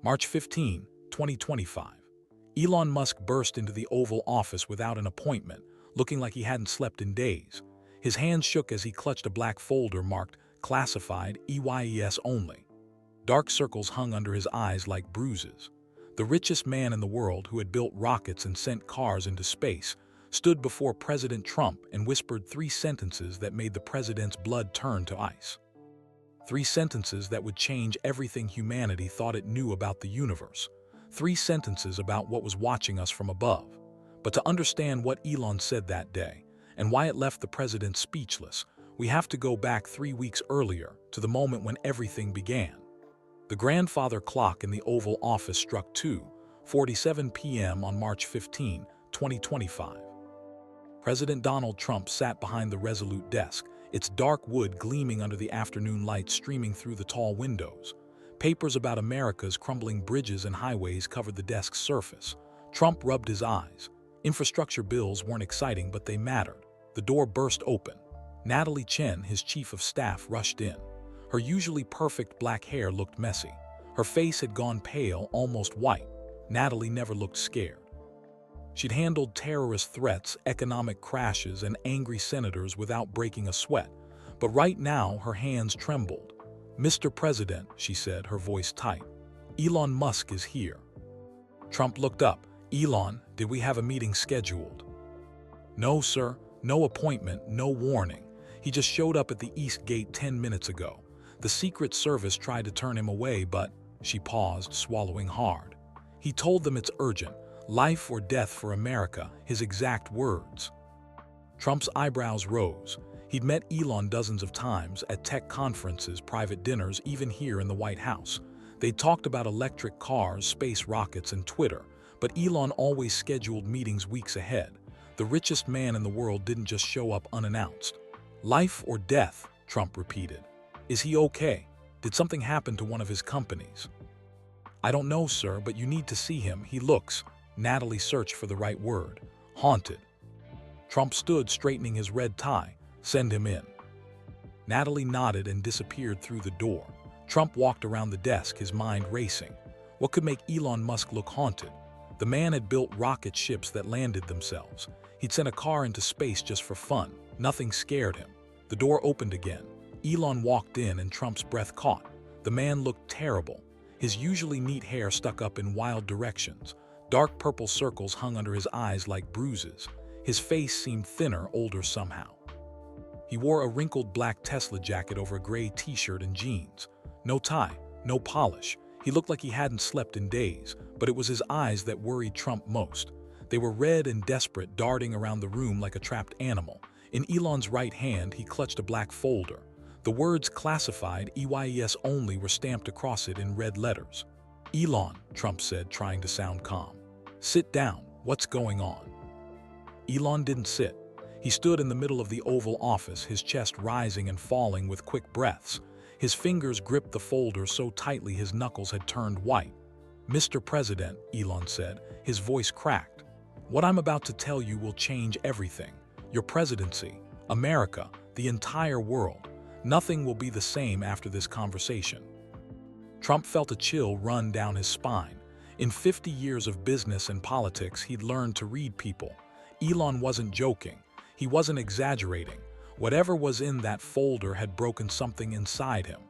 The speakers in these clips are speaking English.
March 15, 2025. Elon Musk burst into the Oval Office without an appointment, looking like he hadn't slept in days. His hands shook as he clutched a black folder marked Classified EYES Only. Dark circles hung under his eyes like bruises. The richest man in the world, who had built rockets and sent cars into space, stood before President Trump and whispered 3 sentences that made the president's blood turn to ice. 3 sentences that would change everything humanity thought it knew about the universe. 3 sentences about what was watching us from above. But to understand what Elon said that day, and why it left the president speechless, we have to go back 3 weeks earlier, to the moment when everything began. The grandfather clock in the Oval Office struck 2:47 p.m. on March 15, 2025. President Donald Trump sat behind the resolute desk, its dark wood gleaming under the afternoon light streaming through the tall windows. Papers about America's crumbling bridges and highways covered the desk's surface. Trump rubbed his eyes. Infrastructure bills weren't exciting, but they mattered. The door burst open. Natalie Chen, his chief of staff, rushed in. Her usually perfect black hair looked messy. Her face had gone pale, almost white. Natalie never looked scared. She'd handled terrorist threats, economic crashes, and angry senators without breaking a sweat. But right now, her hands trembled. "Mr. President," she said, her voice tight, "Elon Musk is here." Trump looked up. "Elon, did we have a meeting scheduled?" "No, sir. No appointment, no warning. He just showed up at the East Gate 10 minutes ago. The Secret Service tried to turn him away, but—" She paused, swallowing hard. "He told them it's urgent. Life or death for America," his exact words. Trump's eyebrows rose. He'd met Elon dozens of times, at tech conferences, private dinners, even here in the White House. They'd talked about electric cars, space rockets, and Twitter, but Elon always scheduled meetings weeks ahead. The richest man in the world didn't just show up unannounced. "Life or death," Trump repeated. "Is he okay? Did something happen to one of his companies?" "I don't know, sir, but you need to see him. He looks—" Natalie searched for the right word. "Haunted." Trump stood, straightening his red tie. "Send him in." Natalie nodded and disappeared through the door. Trump walked around the desk, his mind racing. What could make Elon Musk look haunted? The man had built rocket ships that landed themselves. He'd sent a car into space just for fun. Nothing scared him. The door opened again. Elon walked in and Trump's breath caught. The man looked terrible. His usually neat hair stuck up in wild directions. Dark purple circles hung under his eyes like bruises. His face seemed thinner, older somehow. He wore a wrinkled black Tesla jacket over a gray t-shirt and jeans. No tie, no polish. He looked like he hadn't slept in days, but it was his eyes that worried Trump most. They were red and desperate, darting around the room like a trapped animal. In Elon's right hand, he clutched a black folder. The words "Classified EYES Only" were stamped across it in red letters. "Elon," Trump said, trying to sound calm. "Sit down. What's going on?" Elon didn't sit. He stood in the middle of the Oval Office, his chest rising and falling with quick breaths. His fingers gripped the folder so tightly his knuckles had turned white. "Mr. President," Elon said, his voice cracked, "what I'm about to tell you will change everything. Your presidency, America, the entire world. Nothing will be the same after this conversation." Trump felt a chill run down his spine. In 50 years of business and politics, he'd learned to read people. Elon wasn't joking. He wasn't exaggerating. Whatever was in that folder had broken something inside him.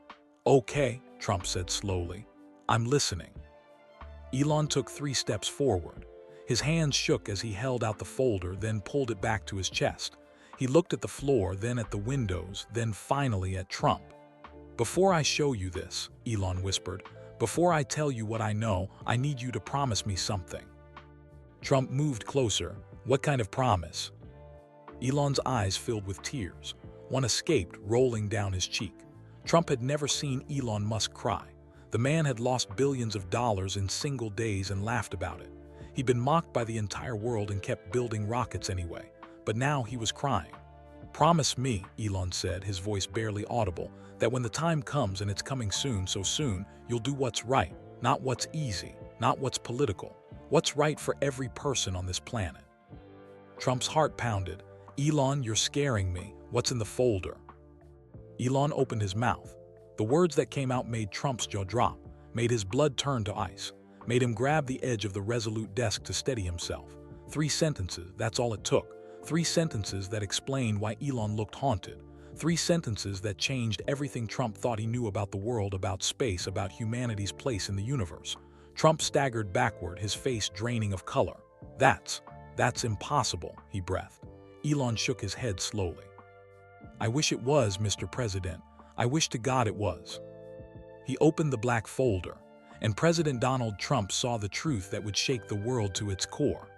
"Okay," Trump said slowly. "I'm listening." Elon took 3 steps forward. His hands shook as he held out the folder, then pulled it back to his chest. He looked at the floor, then at the windows, then finally at Trump. "Before I show you this," Elon whispered, "before I tell you what I know, I need you to promise me something." Trump moved closer. "What kind of promise?" Elon's eyes filled with tears. One escaped, rolling down his cheek. Trump had never seen Elon Musk cry. The man had lost billions of dollars in single days and laughed about it. He'd been mocked by the entire world and kept building rockets anyway. But now he was crying. "Promise me," Elon said, his voice barely audible, "that when the time comes, and it's coming soon, so soon, you'll do what's right, not what's easy, not what's political, what's right for every person on this planet." Trump's heart pounded. "Elon, you're scaring me. What's in the folder?" Elon opened his mouth. The words that came out made Trump's jaw drop. made his blood turn to ice, made him grab the edge of the resolute desk to steady himself. 3 sentences, that's all it took. 3 sentences that explained why Elon looked haunted. 3 sentences that changed everything Trump thought he knew about the world, about space, about humanity's place in the universe. Trump staggered backward, his face draining of color. That's impossible, he breathed. Elon shook his head slowly. I wish it was, Mr. President. I wish to God it was. He opened the black folder, and President Donald Trump saw the truth that would shake the world to its core.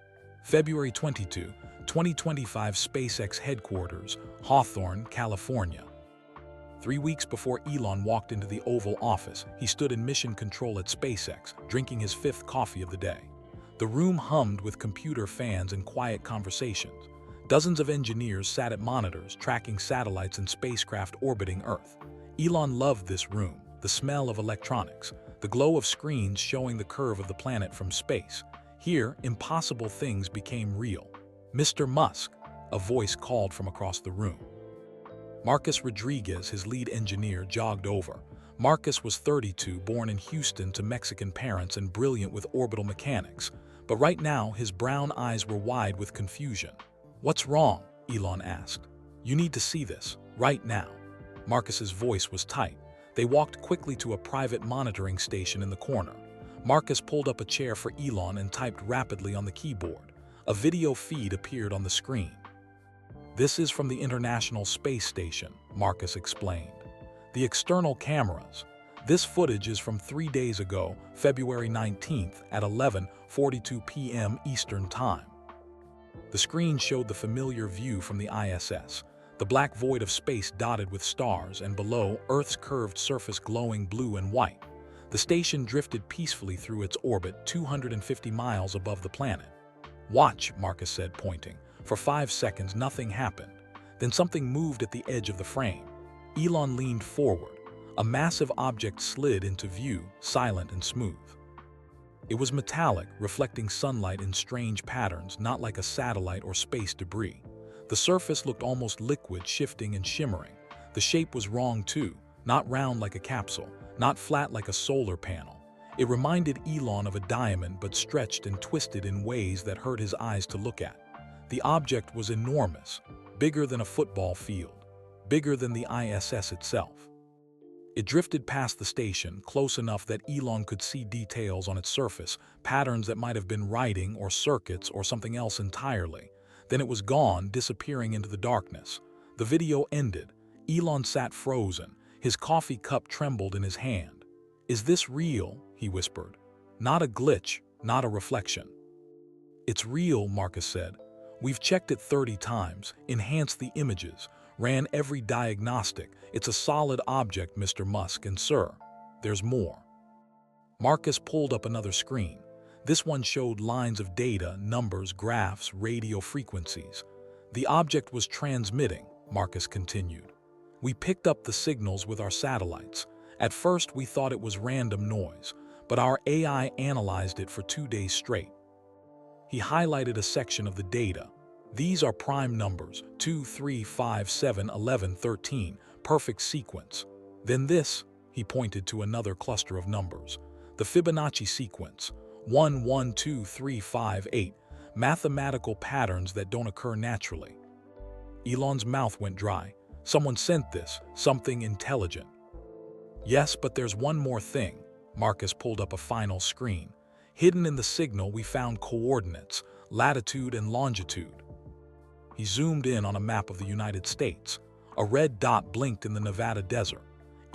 February 22, 2025, SpaceX headquarters, Hawthorne, California. 3 weeks before Elon walked into the Oval Office, he stood in mission control at SpaceX, drinking his 5th coffee of the day. The room hummed with computer fans and quiet conversations. Dozens of engineers sat at monitors, tracking satellites and spacecraft orbiting Earth. Elon loved this room, the smell of electronics, the glow of screens showing the curve of the planet from space. Here, impossible things became real. Mr. Musk, a voice called from across the room. Marcus Rodriguez, his lead engineer, jogged over. Marcus was 32, born in Houston to Mexican parents and brilliant with orbital mechanics. But right now, his brown eyes were wide with confusion. What's wrong? Elon asked. You need to see this, right now. Marcus's voice was tight. They walked quickly to a private monitoring station in the corner. Marcus pulled up a chair for Elon and typed rapidly on the keyboard. A video feed appeared on the screen. This is from the International Space Station, Marcus explained. The external cameras. This footage is from 3 days ago, February 19th at 11:42 p.m. Eastern Time. The screen showed the familiar view from the ISS, the black void of space dotted with stars, and below, Earth's curved surface glowing blue and white. The station drifted peacefully through its orbit 250 miles above the planet. Watch, Marcus said, pointing. For 5 seconds, nothing happened. Then something moved at the edge of the frame. Elon leaned forward. A massive object slid into view, silent and smooth. It was metallic, reflecting sunlight in strange patterns, not like a satellite or space debris. The surface looked almost liquid, shifting and shimmering. The shape was wrong too, not round like a capsule, not flat like a solar panel. It reminded Elon of a diamond, but stretched and twisted in ways that hurt his eyes to look at. The object was enormous, bigger than a football field, bigger than the ISS itself. It drifted past the station, close enough that Elon could see details on its surface, patterns that might have been writing or circuits or something else entirely. Then it was gone, disappearing into the darkness. The video ended. Elon sat frozen. His coffee cup trembled in his hand. Is this real? He whispered. Not a glitch, not a reflection. It's real, Marcus said. We've checked it 30 times, enhanced the images, ran every diagnostic. It's a solid object, Mr. Musk, and sir, there's more. Marcus pulled up another screen. This one showed lines of data, numbers, graphs, radio frequencies. The object was transmitting, Marcus continued. We picked up the signals with our satellites. At first, we thought it was random noise, but our AI analyzed it for 2 days straight. He highlighted a section of the data. These are prime numbers, 2, 3, 5, 7, 11, 13, perfect sequence. Then this, he pointed to another cluster of numbers. The Fibonacci sequence, 1, 1, 2, 3, 5, 8, mathematical patterns that don't occur naturally. Elon's mouth went dry. Someone sent this, something intelligent. Yes, but there's one more thing. Marcus pulled up a final screen. Hidden in the signal, we found coordinates, latitude and longitude. He zoomed in on a map of the United States. A red dot blinked in the Nevada desert.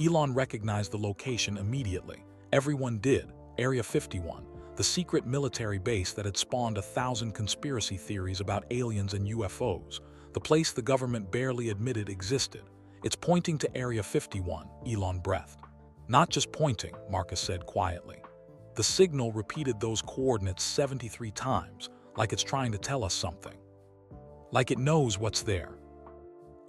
Elon recognized the location immediately. Everyone did. Area 51, the secret military base that had spawned 1,000 conspiracy theories about aliens and UFOs. The place the government barely admitted existed. It's pointing to Area 51, Elon breathed. Not just pointing, Marcus said quietly. The signal repeated those coordinates 73 times, like it's trying to tell us something. Like it knows what's there.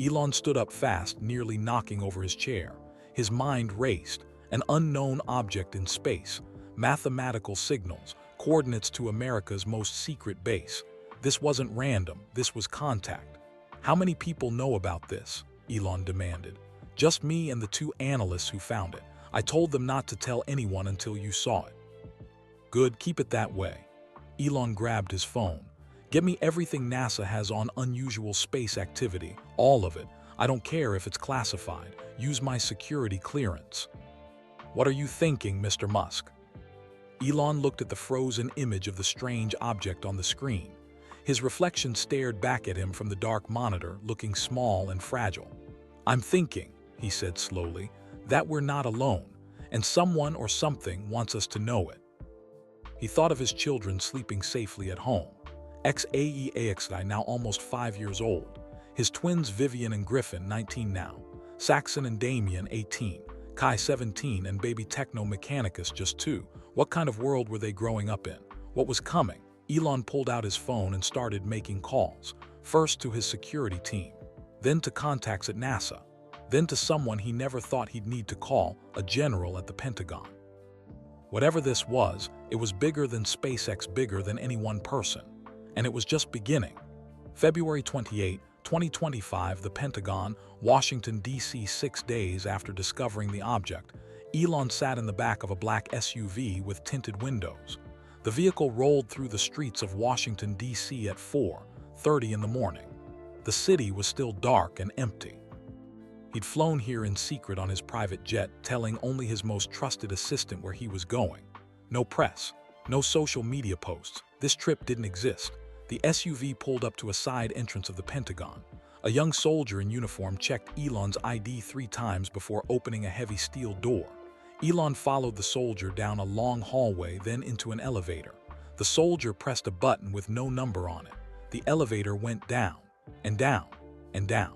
Elon stood up fast, nearly knocking over his chair. His mind raced. An unknown object in space. Mathematical signals. Coordinates to America's most secret base. This wasn't random. This was contact. How many people know about this? Elon demanded. Just me and the 2 analysts who found it. I told them not to tell anyone until you saw it. Good, keep it that way. Elon grabbed his phone. Get me everything NASA has on unusual space activity, all of it. I don't care if it's classified. Use my security clearance. What are you thinking, Mr. Musk? Elon looked at the frozen image of the strange object on the screen. His reflection stared back at him from the dark monitor, looking small and fragile. I'm thinking, he said slowly, that we're not alone, and someone or something wants us to know it. He thought of his children sleeping safely at home. XAEAXI, now almost 5 years old. His twins Vivian and Griffin, 19 now. Saxon and Damien, 18. Kai, 17, and baby Techno Mechanicus, just 2. What kind of world were they growing up in? What was coming? Elon pulled out his phone and started making calls. First to his security team, then to contacts at NASA, then to someone he never thought he'd need to call, a general at the Pentagon. Whatever this was, it was bigger than SpaceX, bigger than any one person. And it was just beginning. February 28, 2025, the Pentagon, Washington, D.C. 6 days after discovering the object, Elon sat in the back of a black SUV with tinted windows. The vehicle rolled through the streets of Washington, D.C. at 4:30 in the morning. The city was still dark and empty. He'd flown here in secret on his private jet, telling only his most trusted assistant where he was going. No press, no social media posts. This trip didn't exist. The SUV pulled up to a side entrance of the Pentagon. A young soldier in uniform checked Elon's ID 3 times before opening a heavy steel door. Elon followed the soldier down a long hallway, then into an elevator. The soldier pressed a button with no number on it. The elevator went down, and down, and down.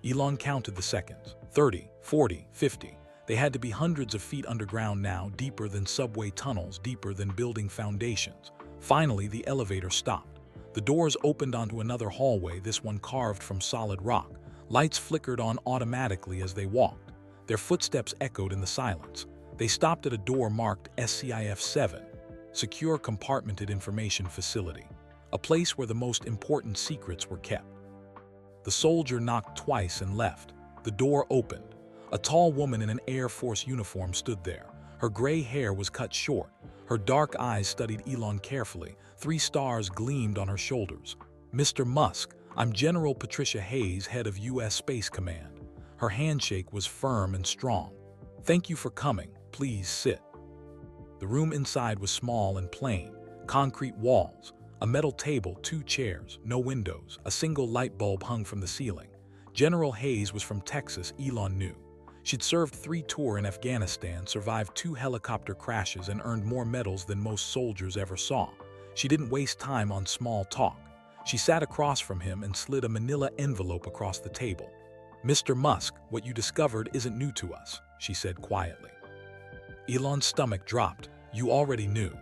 Elon counted the seconds. 30, 40, 50. They had to be hundreds of feet underground now, deeper than subway tunnels, deeper than building foundations. Finally, the elevator stopped. The doors opened onto another hallway, this one carved from solid rock. Lights flickered on automatically as they walked. Their footsteps echoed in the silence. They stopped at a door marked SCIF-7, Secure Compartmented Information Facility, a place where the most important secrets were kept. The soldier knocked twice and left. The door opened. A tall woman in an Air Force uniform stood there. Her gray hair was cut short. Her dark eyes studied Elon carefully. 3 stars gleamed on her shoulders. Mr. Musk, I'm General Patricia Hayes, head of U.S. Space Command. Her handshake was firm and strong. Thank you for coming. Please sit. The room inside was small and plain. Concrete walls, a metal table, 2 chairs, no windows, a single light bulb hung from the ceiling. General Hayes was from Texas, Elon knew. She'd served 3 tours in Afghanistan, survived 2 helicopter crashes, and earned more medals than most soldiers ever saw. She didn't waste time on small talk. She sat across from him and slid a manila envelope across the table. Mr. Musk, what you discovered isn't new to us, she said quietly. Elon's stomach dropped. You already knew.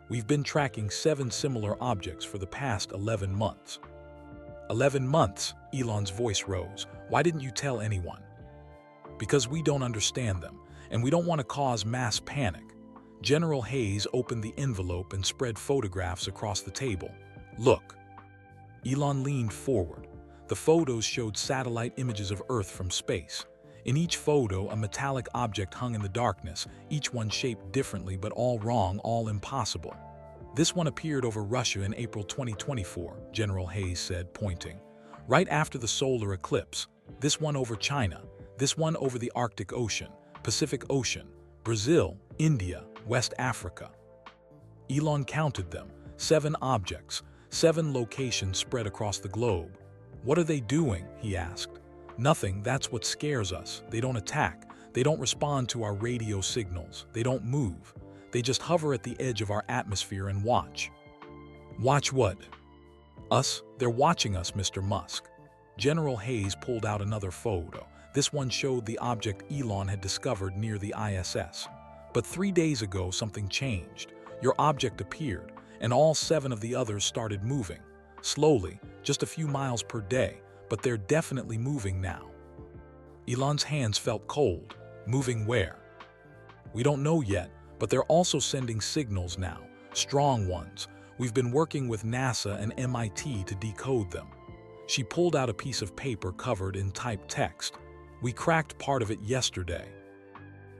We've been tracking 7 similar objects for the past 11 months. 11 months, Elon's voice rose. Why didn't you tell anyone? Because we don't understand them, and we don't want to cause mass panic. General Hayes opened the envelope and spread photographs across the table. Look. Elon leaned forward. The photos showed satellite images of Earth from space. In each photo, a metallic object hung in the darkness, each one shaped differently but all wrong, all impossible. This one appeared over Russia in April 2024, General Hayes said, pointing. Right after the solar eclipse. This one over China. This one over the Arctic Ocean, Pacific Ocean, Brazil, India, West Africa. Elon counted them. 7 objects, 7 locations spread across the globe. What are they doing? He asked. Nothing, that's what scares us. They don't attack. They don't respond to our radio signals. They don't move. They just hover at the edge of our atmosphere and watch. Watch what? Us? They're watching us, Mr. Musk. General Hayes pulled out another photo. This one showed the object Elon had discovered near the ISS. But 3 days ago, something changed. Your object appeared, and all 7 of the others started moving. Slowly, just a few miles per day, but they're definitely moving now. Elon's hands felt cold. Moving where? We don't know yet, but they're also sending signals now, strong ones. We've been working with NASA and MIT to decode them. She pulled out a piece of paper covered in typed text. We cracked part of it yesterday.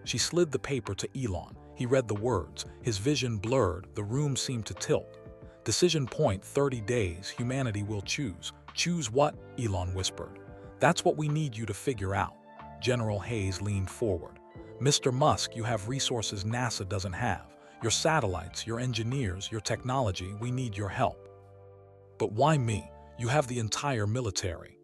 She slid the paper to Elon. He read the words. His vision blurred. The room seemed to tilt. Decision point, 30 days. Humanity will choose. Choose what? Elon whispered. That's what we need you to figure out. General Hayes leaned forward. Mr. Musk, you have resources NASA doesn't have. Your satellites, your engineers, your technology. We need your help. But why me? You have the entire military.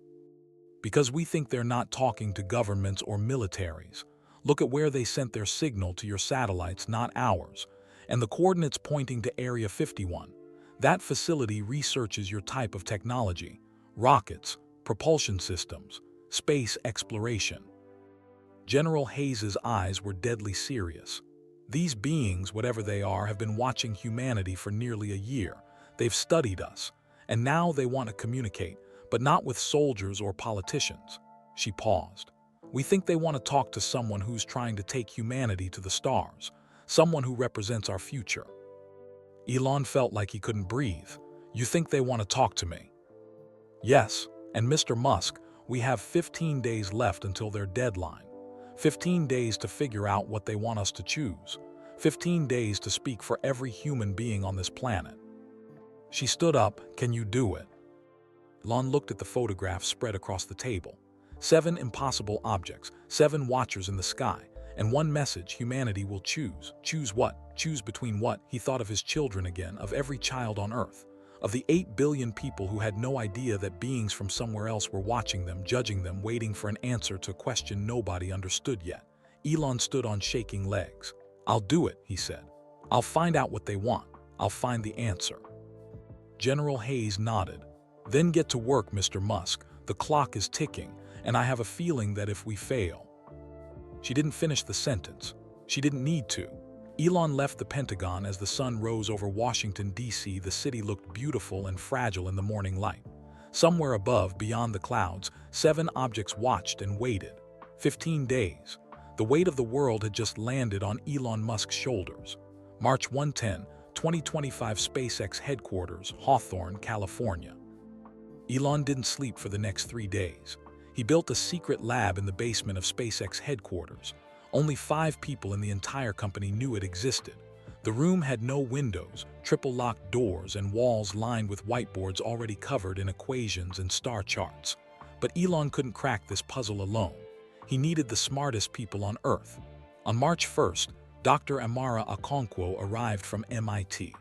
Because we think they're not talking to governments or militaries. Look at where they sent their signal to your satellites, not ours. And the coordinates pointing to Area 51. That facility researches your type of technology. Rockets, propulsion systems, space exploration. General Hayes's eyes were deadly serious. These beings, whatever they are, have been watching humanity for nearly a year. They've studied us, and now they want to communicate, but not with soldiers or politicians. She paused. We think they want to talk to someone who's trying to take humanity to the stars, someone who represents our future. Elon felt like he couldn't breathe. You think they want to talk to me? Yes, and Mr. Musk, we have 15 days left until their deadline. 15 days to figure out what they want us to choose. 15 days to speak for every human being on this planet. She stood up. Can you do it? Elon looked at the photographs spread across the table. 7 impossible objects, 7 watchers in the sky, and one message: humanity will choose. Choose what? Choose between what? He thought of his children again, of every child on Earth, of the 8 billion people who had no idea that beings from somewhere else were watching them, judging them, waiting for an answer to a question nobody understood yet. Elon stood on shaking legs. I'll do it, he said. I'll find out what they want. I'll find the answer. General Hayes nodded. Then get to work, Mr. Musk. The clock is ticking, and I have a feeling that if we fail... She didn't finish the sentence. She didn't need to. Elon left the Pentagon as the sun rose over Washington, D.C. The city looked beautiful and fragile in the morning light. Somewhere above, beyond the clouds, 7 objects watched and waited. 15 days. The weight of the world had just landed on Elon Musk's shoulders. March 110, 2025, SpaceX headquarters, Hawthorne, California. Elon didn't sleep for the next 3 days. He built a secret lab in the basement of SpaceX headquarters. Only 5 people in the entire company knew it existed. The room had no windows, triple-locked doors, and walls lined with whiteboards already covered in equations and star charts. But Elon couldn't crack this puzzle alone. He needed the smartest people on Earth. On March 1st, Dr. Amara Okonkwo arrived from MIT.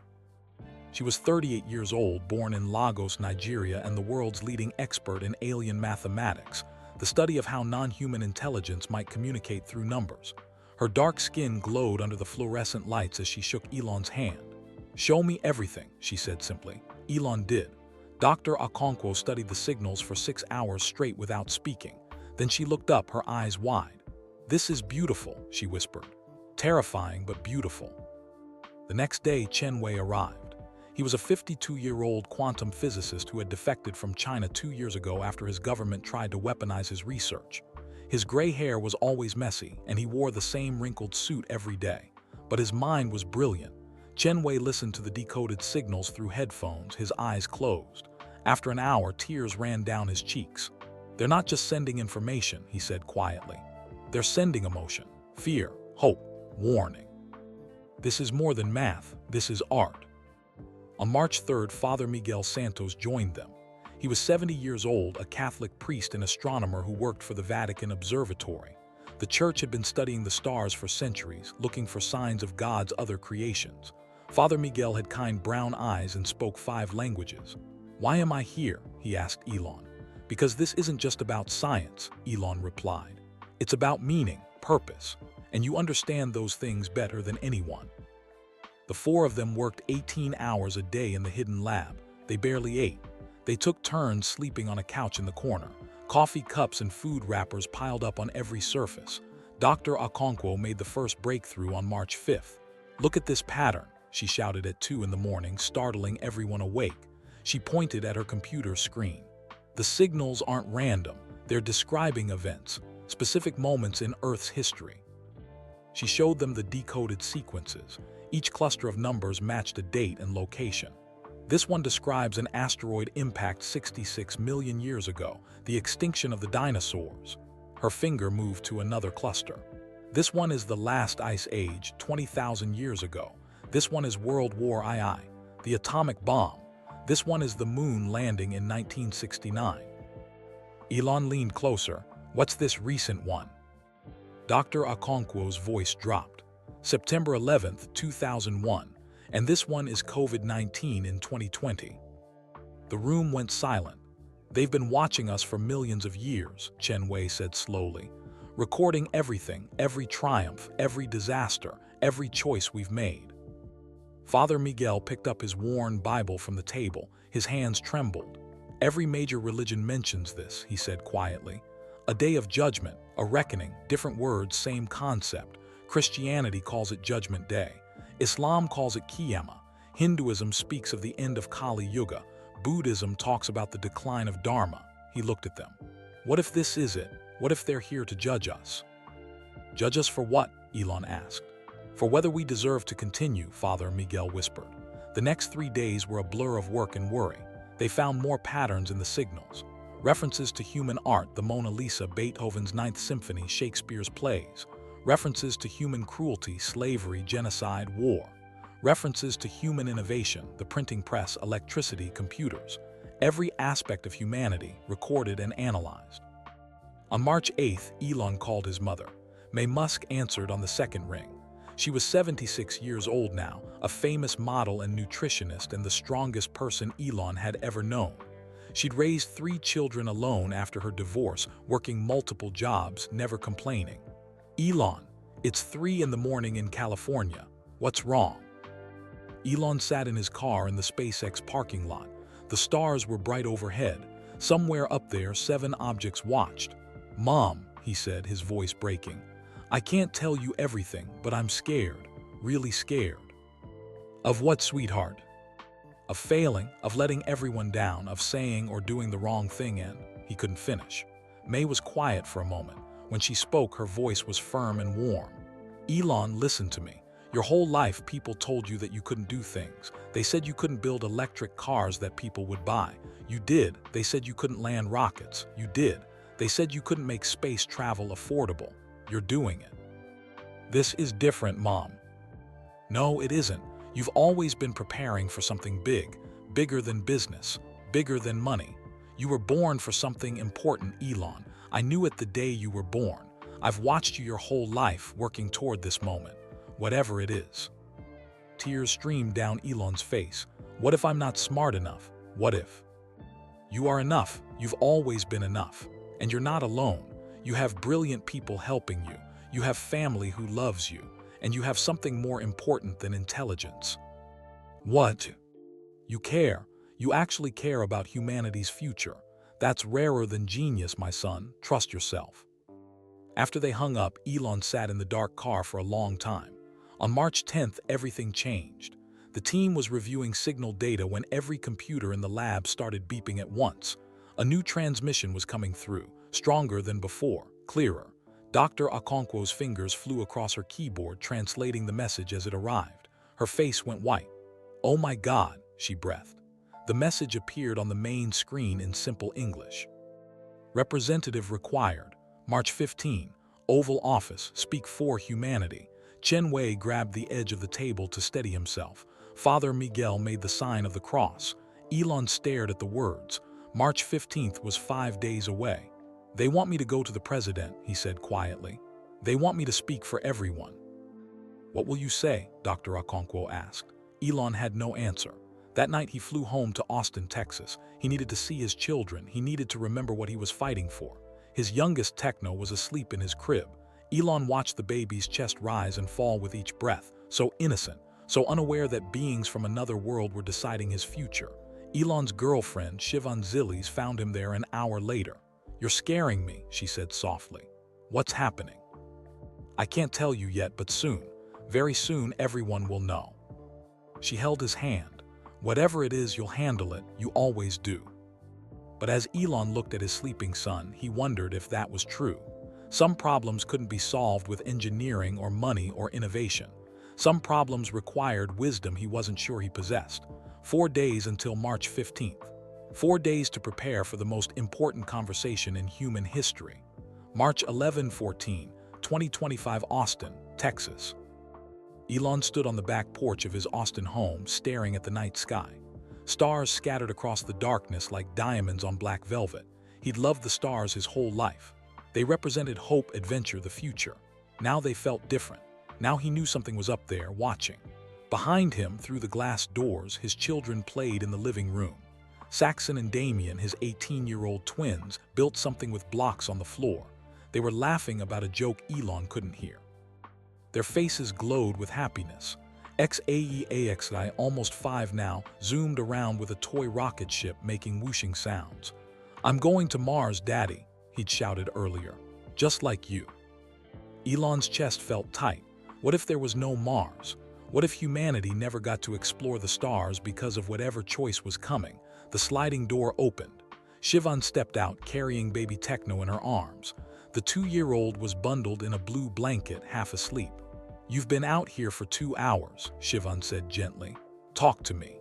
She was 38 years old, born in Lagos, Nigeria, and the world's leading expert in alien mathematics, the study of how non-human intelligence might communicate through numbers. Her dark skin glowed under the fluorescent lights as she shook Elon's hand. "Show me everything," she said simply. Elon did. Dr. Okonkwo studied the signals for 6 hours straight without speaking. Then she looked up, her eyes wide. "This is beautiful," she whispered. "Terrifying, but beautiful." The next day, Chen Wei arrived. He was a 52-year-old quantum physicist who had defected from China 2 years ago after his government tried to weaponize his research. His gray hair was always messy, and he wore the same wrinkled suit every day. But his mind was brilliant. Chen Wei listened to the decoded signals through headphones, his eyes closed. After an hour, tears ran down his cheeks. "They're not just sending information," he said quietly. "They're sending emotion, fear, hope, warning. This is more than math, this is art." On March 3rd, Father Miguel Santos joined them. He was 70 years old, a Catholic priest and astronomer who worked for the Vatican Observatory. The church had been studying the stars for centuries, looking for signs of God's other creations. Father Miguel had kind brown eyes and spoke 5 languages. "Why am I here?" he asked Elon. "Because this isn't just about science," Elon replied. "It's about meaning, purpose, and you understand those things better than anyone." The 4 of them worked 18 hours a day in the hidden lab. They barely ate. They took turns sleeping on a couch in the corner. Coffee cups and food wrappers piled up on every surface. Dr. Okonkwo made the first breakthrough on March 5th. "Look at this pattern," she shouted at 2 in the morning, startling everyone awake. She pointed at her computer screen. "The signals aren't random. They're describing events, specific moments in Earth's history." She showed them the decoded sequences. Each cluster of numbers matched a date and location. This one describes an asteroid impact 66 million years ago, the extinction of the dinosaurs. Her finger moved to another cluster. This one is the last ice age, 20,000 years ago. This one is World War II, the atomic bomb. This one is the moon landing in 1969. Elon leaned closer. What's this recent one? Dr. Okonkwo's voice dropped. September 11th, 2001, and this one is COVID-19 in 2020. The room went silent. They've been watching us for millions of years, Chen Wei said slowly, recording everything, every triumph, every disaster, every choice we've made. Father Miguel picked up his worn Bible from the table. His hands trembled. Every major religion mentions this, he said quietly. A day of judgment, a reckoning, different words, same concept. Christianity calls it Judgment Day. Islam calls it Qiyamah. Hinduism speaks of the end of Kali Yuga. Buddhism talks about the decline of Dharma. He looked at them. What if this is it? What if they're here to judge us? Judge us for what? Elon asked. For whether we deserve to continue, Father Miguel whispered. The next 3 days were a blur of work and worry. They found more patterns in the signals. References to human art, the Mona Lisa, Beethoven's Ninth Symphony, Shakespeare's plays. References to human cruelty, slavery, genocide, war. References to human innovation, the printing press, electricity, computers. Every aspect of humanity recorded and analyzed. On March 8th, Elon called his mother. May Musk answered on the second ring. She was 76 years old now, a famous model and nutritionist and the strongest person Elon had ever known. She'd raised 3 children alone after her divorce, working multiple jobs, never complaining. Elon, it's 3 in the morning in California. What's wrong? Elon sat in his car in the SpaceX parking lot. The stars were bright overhead. Somewhere up there, 7 objects watched. Mom, he said, his voice breaking. I can't tell you everything, but I'm scared, really scared. Of what, sweetheart? Of failing, of letting everyone down, of saying or doing the wrong thing, and he couldn't finish. May was quiet for a moment. When she spoke, her voice was firm and warm. Elon, listen to me. Your whole life, people told you that you couldn't do things. They said you couldn't build electric cars that people would buy. You did. They said you couldn't land rockets. You did. They said you couldn't make space travel affordable. You're doing it. This is different, Mom. No, it isn't. You've always been preparing for something big, bigger than business, bigger than money. You were born for something important, Elon. I knew it the day you were born. I've watched you your whole life working toward this moment. Whatever it is. Tears streamed down Elon's face. What if I'm not smart enough? What if? You are enough. You've always been enough. And you're not alone. You have brilliant people helping you. You have family who loves you. And you have something more important than intelligence. What? You care. You actually care about humanity's future. That's rarer than genius, my son. Trust yourself. After they hung up, Elon sat in the dark car for a long time. On March 10th, everything changed. The team was reviewing signal data when every computer in the lab started beeping at once. A new transmission was coming through, stronger than before, clearer. Dr. Okonkwo's fingers flew across her keyboard, translating the message as it arrived. Her face went white. Oh my God, she breathed. The message appeared on the main screen in simple English. Representative required. March 15, Oval Office, speak for humanity. Chen Wei grabbed the edge of the table to steady himself. Father Miguel made the sign of the cross. Elon stared at the words. March 15th was 5 days away. They want me to go to the president, he said quietly. They want me to speak for everyone. What will you say? Dr. Okonkwo asked. Elon had no answer. That night he flew home to Austin, Texas. He needed to see his children. He needed to remember what he was fighting for. His youngest Techno was asleep in his crib. Elon watched the baby's chest rise and fall with each breath, so innocent, so unaware that beings from another world were deciding his future. Elon's girlfriend, Shivan Zilis, found him there an hour later. You're scaring me, she said softly. What's happening? I can't tell you yet, but soon, very soon, everyone will know. She held his hand. Whatever it is, you'll handle it, you always do. But as Elon looked at his sleeping son, he wondered if that was true. Some problems couldn't be solved with engineering or money or innovation. Some problems required wisdom he wasn't sure he possessed. 4 days until March 15th. 4 days to prepare for the most important conversation in human history. March 11-14, 2025 Austin, Texas. Elon stood on the back porch of his Austin home, staring at the night sky. Stars scattered across the darkness like diamonds on black velvet. He'd loved the stars his whole life. They represented hope, adventure, the future. Now they felt different. Now he knew something was up there, watching. Behind him, through the glass doors, his children played in the living room. Saxon and Damien, his 18-year-old twins, built something with blocks on the floor. They were laughing about a joke Elon couldn't hear. Their faces glowed with happiness. XAEAXI, almost 5 now, zoomed around with a toy rocket ship making whooshing sounds. "I'm going to Mars, Daddy," he'd shouted earlier. "Just like you." Elon's chest felt tight. What if there was no Mars? What if humanity never got to explore the stars because of whatever choice was coming? The sliding door opened. Shivan stepped out, carrying baby Techno in her arms. The 2-year-old was bundled in a blue blanket, half asleep. "You've been out here for 2 hours, Shivan said gently. "Talk to me."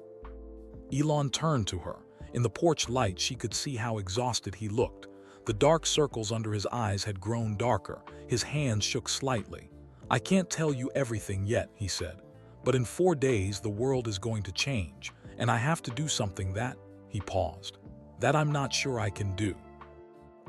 Elon turned to her. In the porch light, she could see how exhausted he looked. The dark circles under his eyes had grown darker. His hands shook slightly. "I can't tell you everything yet," he said. "But in 4 days, the world is going to change, and I have to do something that," he paused, "that I'm not sure I can do."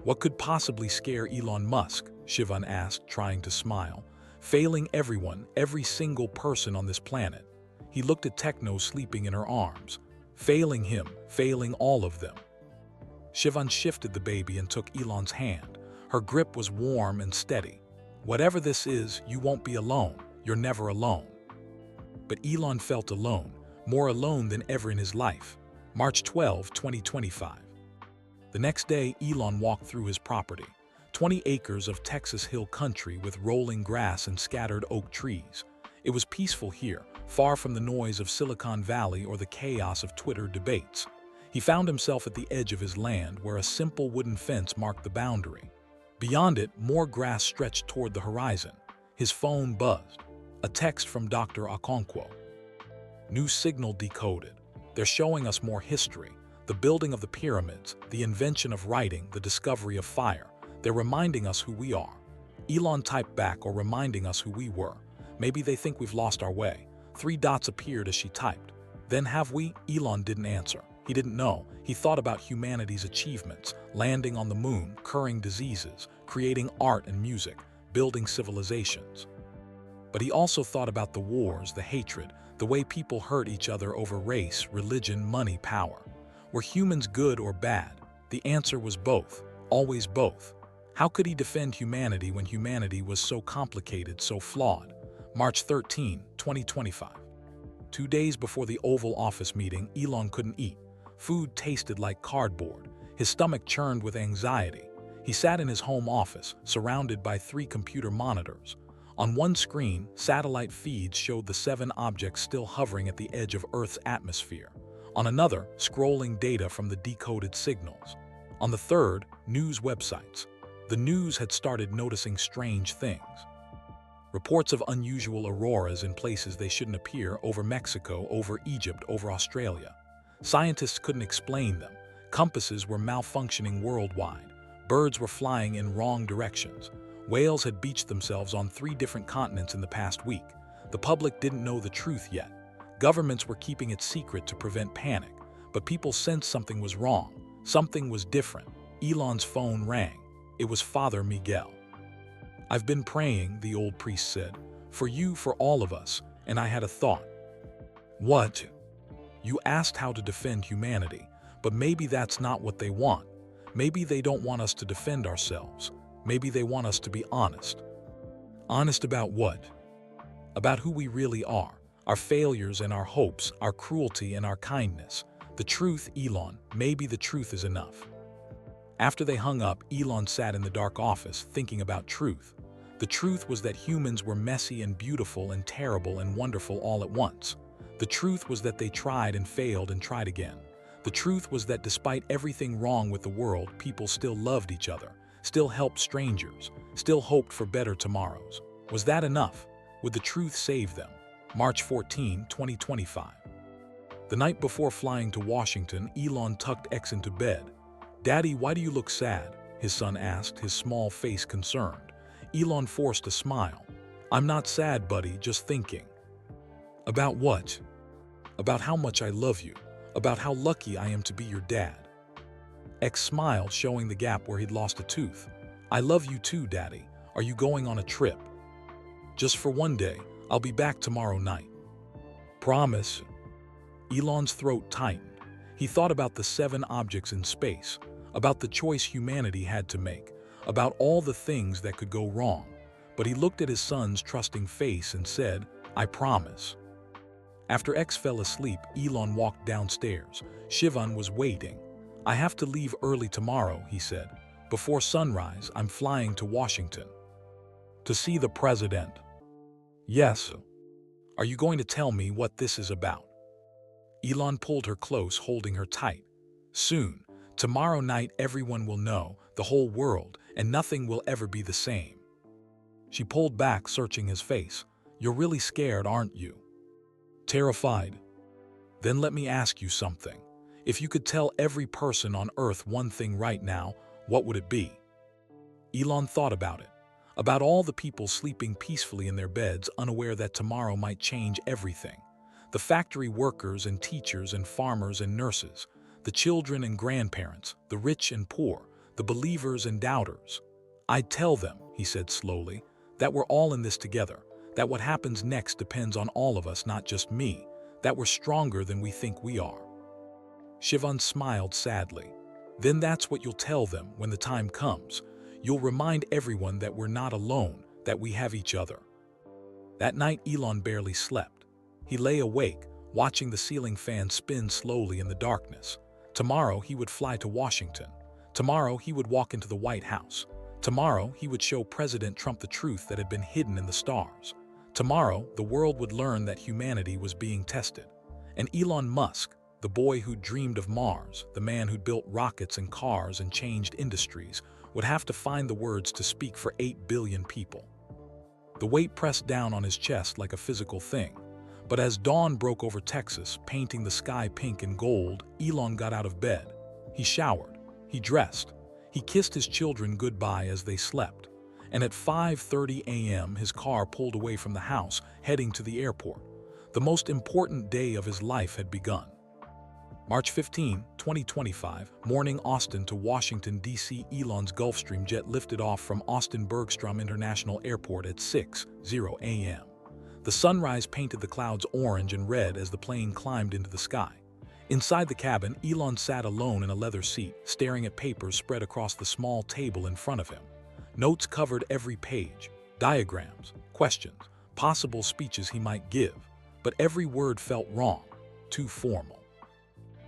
"What could possibly scare Elon Musk?" Shivan asked, trying to smile. "Failing everyone, every single person on this planet." He looked at Techno sleeping in her arms. "Failing him, failing all of them." Shivan shifted the baby and took Elon's hand. Her grip was warm and steady. "Whatever this is, you won't be alone. You're never alone." But Elon felt alone, more alone than ever in his life. March 12, 2025. The next day, Elon walked through his property. 20 acres of Texas hill country with rolling grass and scattered oak trees. It was peaceful here, far from the noise of Silicon Valley or the chaos of Twitter debates. He found himself at the edge of his land, where a simple wooden fence marked the boundary. Beyond it, more grass stretched toward the horizon. His phone buzzed. A text from Dr. Okonkwo. "New signal decoded. They're showing us more history. The building of the pyramids, the invention of writing, the discovery of fire. They're reminding us who we are." Elon typed back, "or reminding us who we were. Maybe they think we've lost our way." 3 dots appeared as she typed. "Then have we?" Elon didn't answer. He didn't know. He thought about humanity's achievements, landing on the moon, curing diseases, creating art and music, building civilizations. But he also thought about the wars, the hatred, the way people hurt each other over race, religion, money, power. Were humans good or bad? The answer was both, always both. How could he defend humanity when humanity was so complicated, so flawed? March 13, 2025. 2 days before the Oval Office meeting, Elon couldn't eat. Food tasted like cardboard. His stomach churned with anxiety. He sat in his home office, surrounded by 3 computer monitors. On one screen, satellite feeds showed the 7 objects still hovering at the edge of Earth's atmosphere. On another, scrolling data from the decoded signals. On the third, news websites. The news had started noticing strange things. Reports of unusual auroras in places they shouldn't appear, over Mexico, over Egypt, over Australia. Scientists couldn't explain them. Compasses were malfunctioning worldwide. Birds were flying in wrong directions. Whales had beached themselves on 3 different continents in the past week. The public didn't know the truth yet. Governments were keeping it secret to prevent panic. But people sensed something was wrong. Something was different. Elon's phone rang. It was Father Miguel. "I've been praying," the old priest said, "for you, for all of us, and I had a thought." "What?" "You asked how to defend humanity, but maybe that's not what they want. Maybe they don't want us to defend ourselves. Maybe they want us to be honest." "Honest about what?" "About who we really are, our failures and our hopes, our cruelty and our kindness. The truth, Elon, maybe the truth is enough." After they hung up, Elon sat in the dark office, thinking about truth. The truth was that humans were messy and beautiful and terrible and wonderful all at once. The truth was that they tried and failed and tried again. The truth was that despite everything wrong with the world, people still loved each other, still helped strangers, still hoped for better tomorrows. Was that enough? Would the truth save them? March 14, 2025. The night before flying to Washington, Elon tucked X into bed. "Daddy, why do you look sad?" his son asked, his small face concerned. Elon forced a smile. "I'm not sad, buddy, just thinking." "About what?" "About how much I love you. About how lucky I am to be your dad." X smiled, showing the gap where he'd lost a tooth. "I love you too, Daddy. Are you going on a trip?" "Just for one day. I'll be back tomorrow night." "Promise?" Elon's throat tightened. He thought about the 7 objects in space, about the choice humanity had to make, about all the things that could go wrong. But he looked at his son's trusting face and said, "I promise." After X fell asleep, Elon walked downstairs. Shivan was waiting. "I have to leave early tomorrow," he said. "Before sunrise, I'm flying to Washington." "To see the president?" "Yes." "Are you going to tell me what this is about?" Elon pulled her close, holding her tight. "Soon. Tomorrow night everyone will know, the whole world, and nothing will ever be the same." She pulled back, searching his face. "You're really scared, aren't you?" "Terrified." "Then let me ask you something. If you could tell every person on Earth one thing right now, what would it be?" Elon thought about it. About all the people sleeping peacefully in their beds, unaware that tomorrow might change everything. The factory workers and teachers and farmers and nurses, the children and grandparents, the rich and poor, the believers and doubters. "I'd tell them," he said slowly, "that we're all in this together, that what happens next depends on all of us, not just me, that we're stronger than we think we are." Shivan smiled sadly. "Then that's what you'll tell them when the time comes. You'll remind everyone that we're not alone, that we have each other." That night, Elon barely slept. He lay awake, watching the ceiling fan spin slowly in the darkness. Tomorrow he would fly to Washington. Tomorrow he would walk into the White House. Tomorrow he would show President Trump the truth that had been hidden in the stars. Tomorrow the world would learn that humanity was being tested. And Elon Musk, the boy who dreamed of Mars, the man who built rockets and cars and changed industries, would have to find the words to speak for 8 billion people. The weight pressed down on his chest like a physical thing. But as dawn broke over Texas, painting the sky pink and gold, Elon got out of bed. He showered. He dressed. He kissed his children goodbye as they slept. And at 5:30 a.m., his car pulled away from the house, heading to the airport. The most important day of his life had begun. March 15, 2025, morning, Austin to Washington, D.C. Elon's Gulfstream jet lifted off from Austin Bergstrom International Airport at 6:00 a.m. The sunrise painted the clouds orange and red as the plane climbed into the sky. Inside the cabin, Elon sat alone in a leather seat, staring at papers spread across the small table in front of him. Notes covered every page, diagrams, questions, possible speeches he might give, but every word felt wrong, too formal,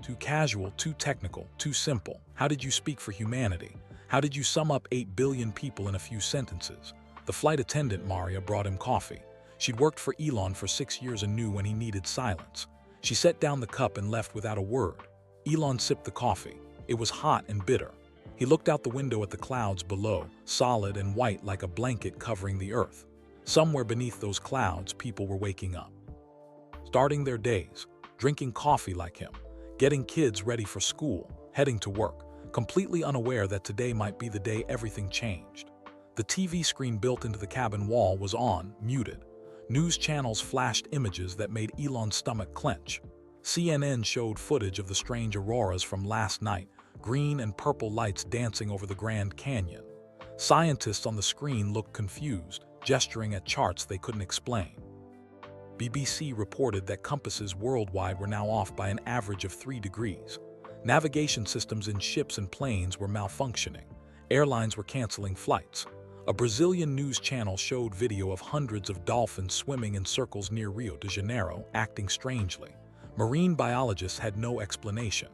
too casual, too technical, too simple. How did you speak for humanity? How did you sum up 8 billion people in a few sentences? The flight attendant, Maria, brought him coffee. She'd worked for Elon for 6 years and knew when he needed silence. She set down the cup and left without a word. Elon sipped the coffee. It was hot and bitter. He looked out the window at the clouds below, solid and white like a blanket covering the earth. Somewhere beneath those clouds, people were waking up, starting their days, drinking coffee like him, getting kids ready for school, heading to work, completely unaware that today might be the day everything changed. The TV screen built into the cabin wall was on, muted. News channels flashed images that made Elon's stomach clench. CNN showed footage of the strange auroras from last night, green and purple lights dancing over the Grand Canyon. Scientists on the screen looked confused, gesturing at charts they couldn't explain. BBC reported that compasses worldwide were now off by an average of 3 degrees. Navigation systems in ships and planes were malfunctioning. Airlines were canceling flights. A Brazilian news channel showed video of hundreds of dolphins swimming in circles near Rio de Janeiro, acting strangely. Marine biologists had no explanation.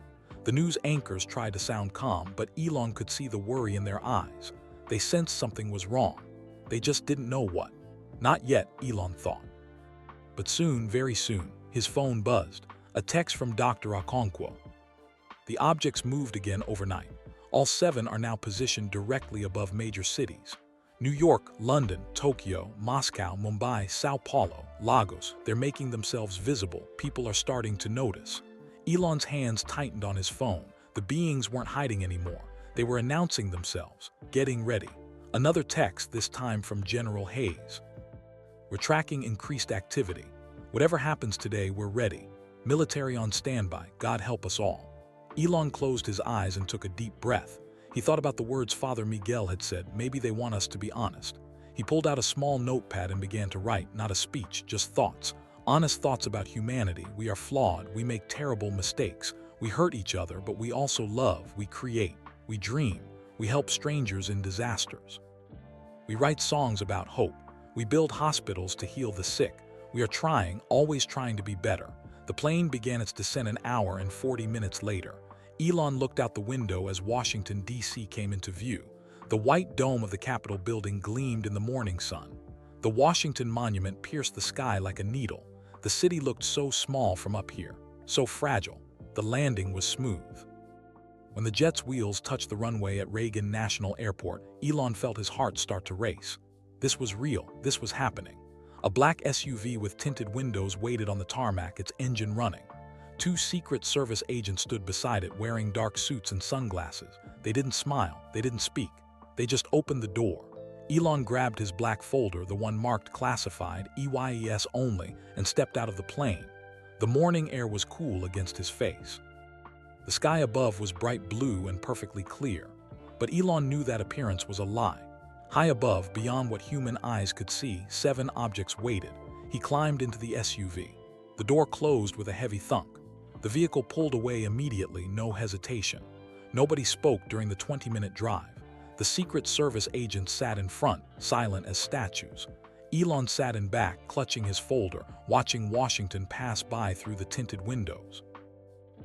The news anchors tried to sound calm, but Elon could see the worry in their eyes. They sensed something was wrong. They just didn't know what. Not yet, Elon thought. But soon, very soon, his phone buzzed. A text from Dr. Okonkwo. The objects moved again overnight. All 7 are now positioned directly above major cities. New York, London, Tokyo, Moscow, Mumbai, Sao Paulo, Lagos, they're making themselves visible. People are starting to notice. Elon's hands tightened on his phone. The beings weren't hiding anymore. They were announcing themselves, getting ready. Another text, this time from General Hayes. We're tracking increased activity. Whatever happens today, we're ready. Military on standby, God help us all. Elon closed his eyes and took a deep breath. He thought about the words Father Miguel had said, maybe they want us to be honest. He pulled out a small notepad and began to write, not a speech, just thoughts. Honest thoughts about humanity. We are flawed, we make terrible mistakes. We hurt each other, but we also love, we create, we dream, we help strangers in disasters. We write songs about hope. We build hospitals to heal the sick. We are trying, always trying to be better. The plane began its descent an hour and 40 minutes later. Elon looked out the window as Washington, D.C. came into view. The white dome of the Capitol building gleamed in the morning sun. The Washington Monument pierced the sky like a needle. The city looked so small from up here, so fragile. The landing was smooth. When the jet's wheels touched the runway at Reagan National Airport, Elon felt his heart start to race. This was real, this was happening. A black SUV with tinted windows waited on the tarmac, its engine running. Two Secret Service agents stood beside it wearing dark suits and sunglasses. They didn't smile, they didn't speak. They just opened the door. Elon grabbed his black folder, the one marked classified, EYES only, and stepped out of the plane. The morning air was cool against his face. The sky above was bright blue and perfectly clear, but Elon knew that appearance was a lie. High above, beyond what human eyes could see, 7 objects waited. He climbed into the SUV. The door closed with a heavy thunk. The vehicle pulled away immediately, no hesitation. Nobody spoke during the 20-minute drive. The Secret Service agents sat in front, silent as statues. Elon sat in back, clutching his folder, watching Washington pass by through the tinted windows.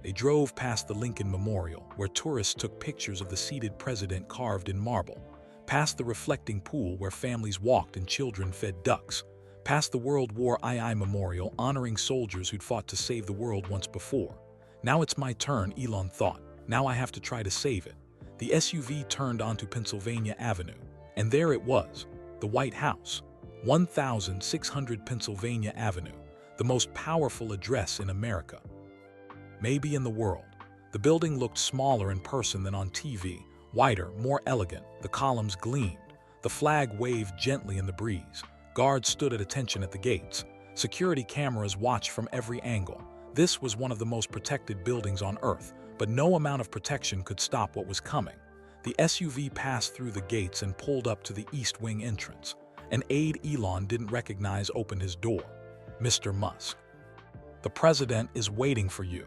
They drove past the Lincoln Memorial, where tourists took pictures of the seated president carved in marble, past the reflecting pool where families walked and children fed ducks, past the World War II Memorial honoring soldiers who'd fought to save the world once before. Now it's my turn, Elon thought. Now I have to try to save it. The SUV turned onto Pennsylvania Avenue, and there it was, the White House, 1600 Pennsylvania Avenue, the most powerful address in America. Maybe in the world. The building looked smaller in person than on TV, wider, more elegant. The columns gleamed. The flag waved gently in the breeze. Guards stood at attention at the gates. Security cameras watched from every angle. This was one of the most protected buildings on Earth, but no amount of protection could stop what was coming. The SUV passed through the gates and pulled up to the East Wing entrance. An aide Elon didn't recognize opened his door. Mr. Musk. The president is waiting for you.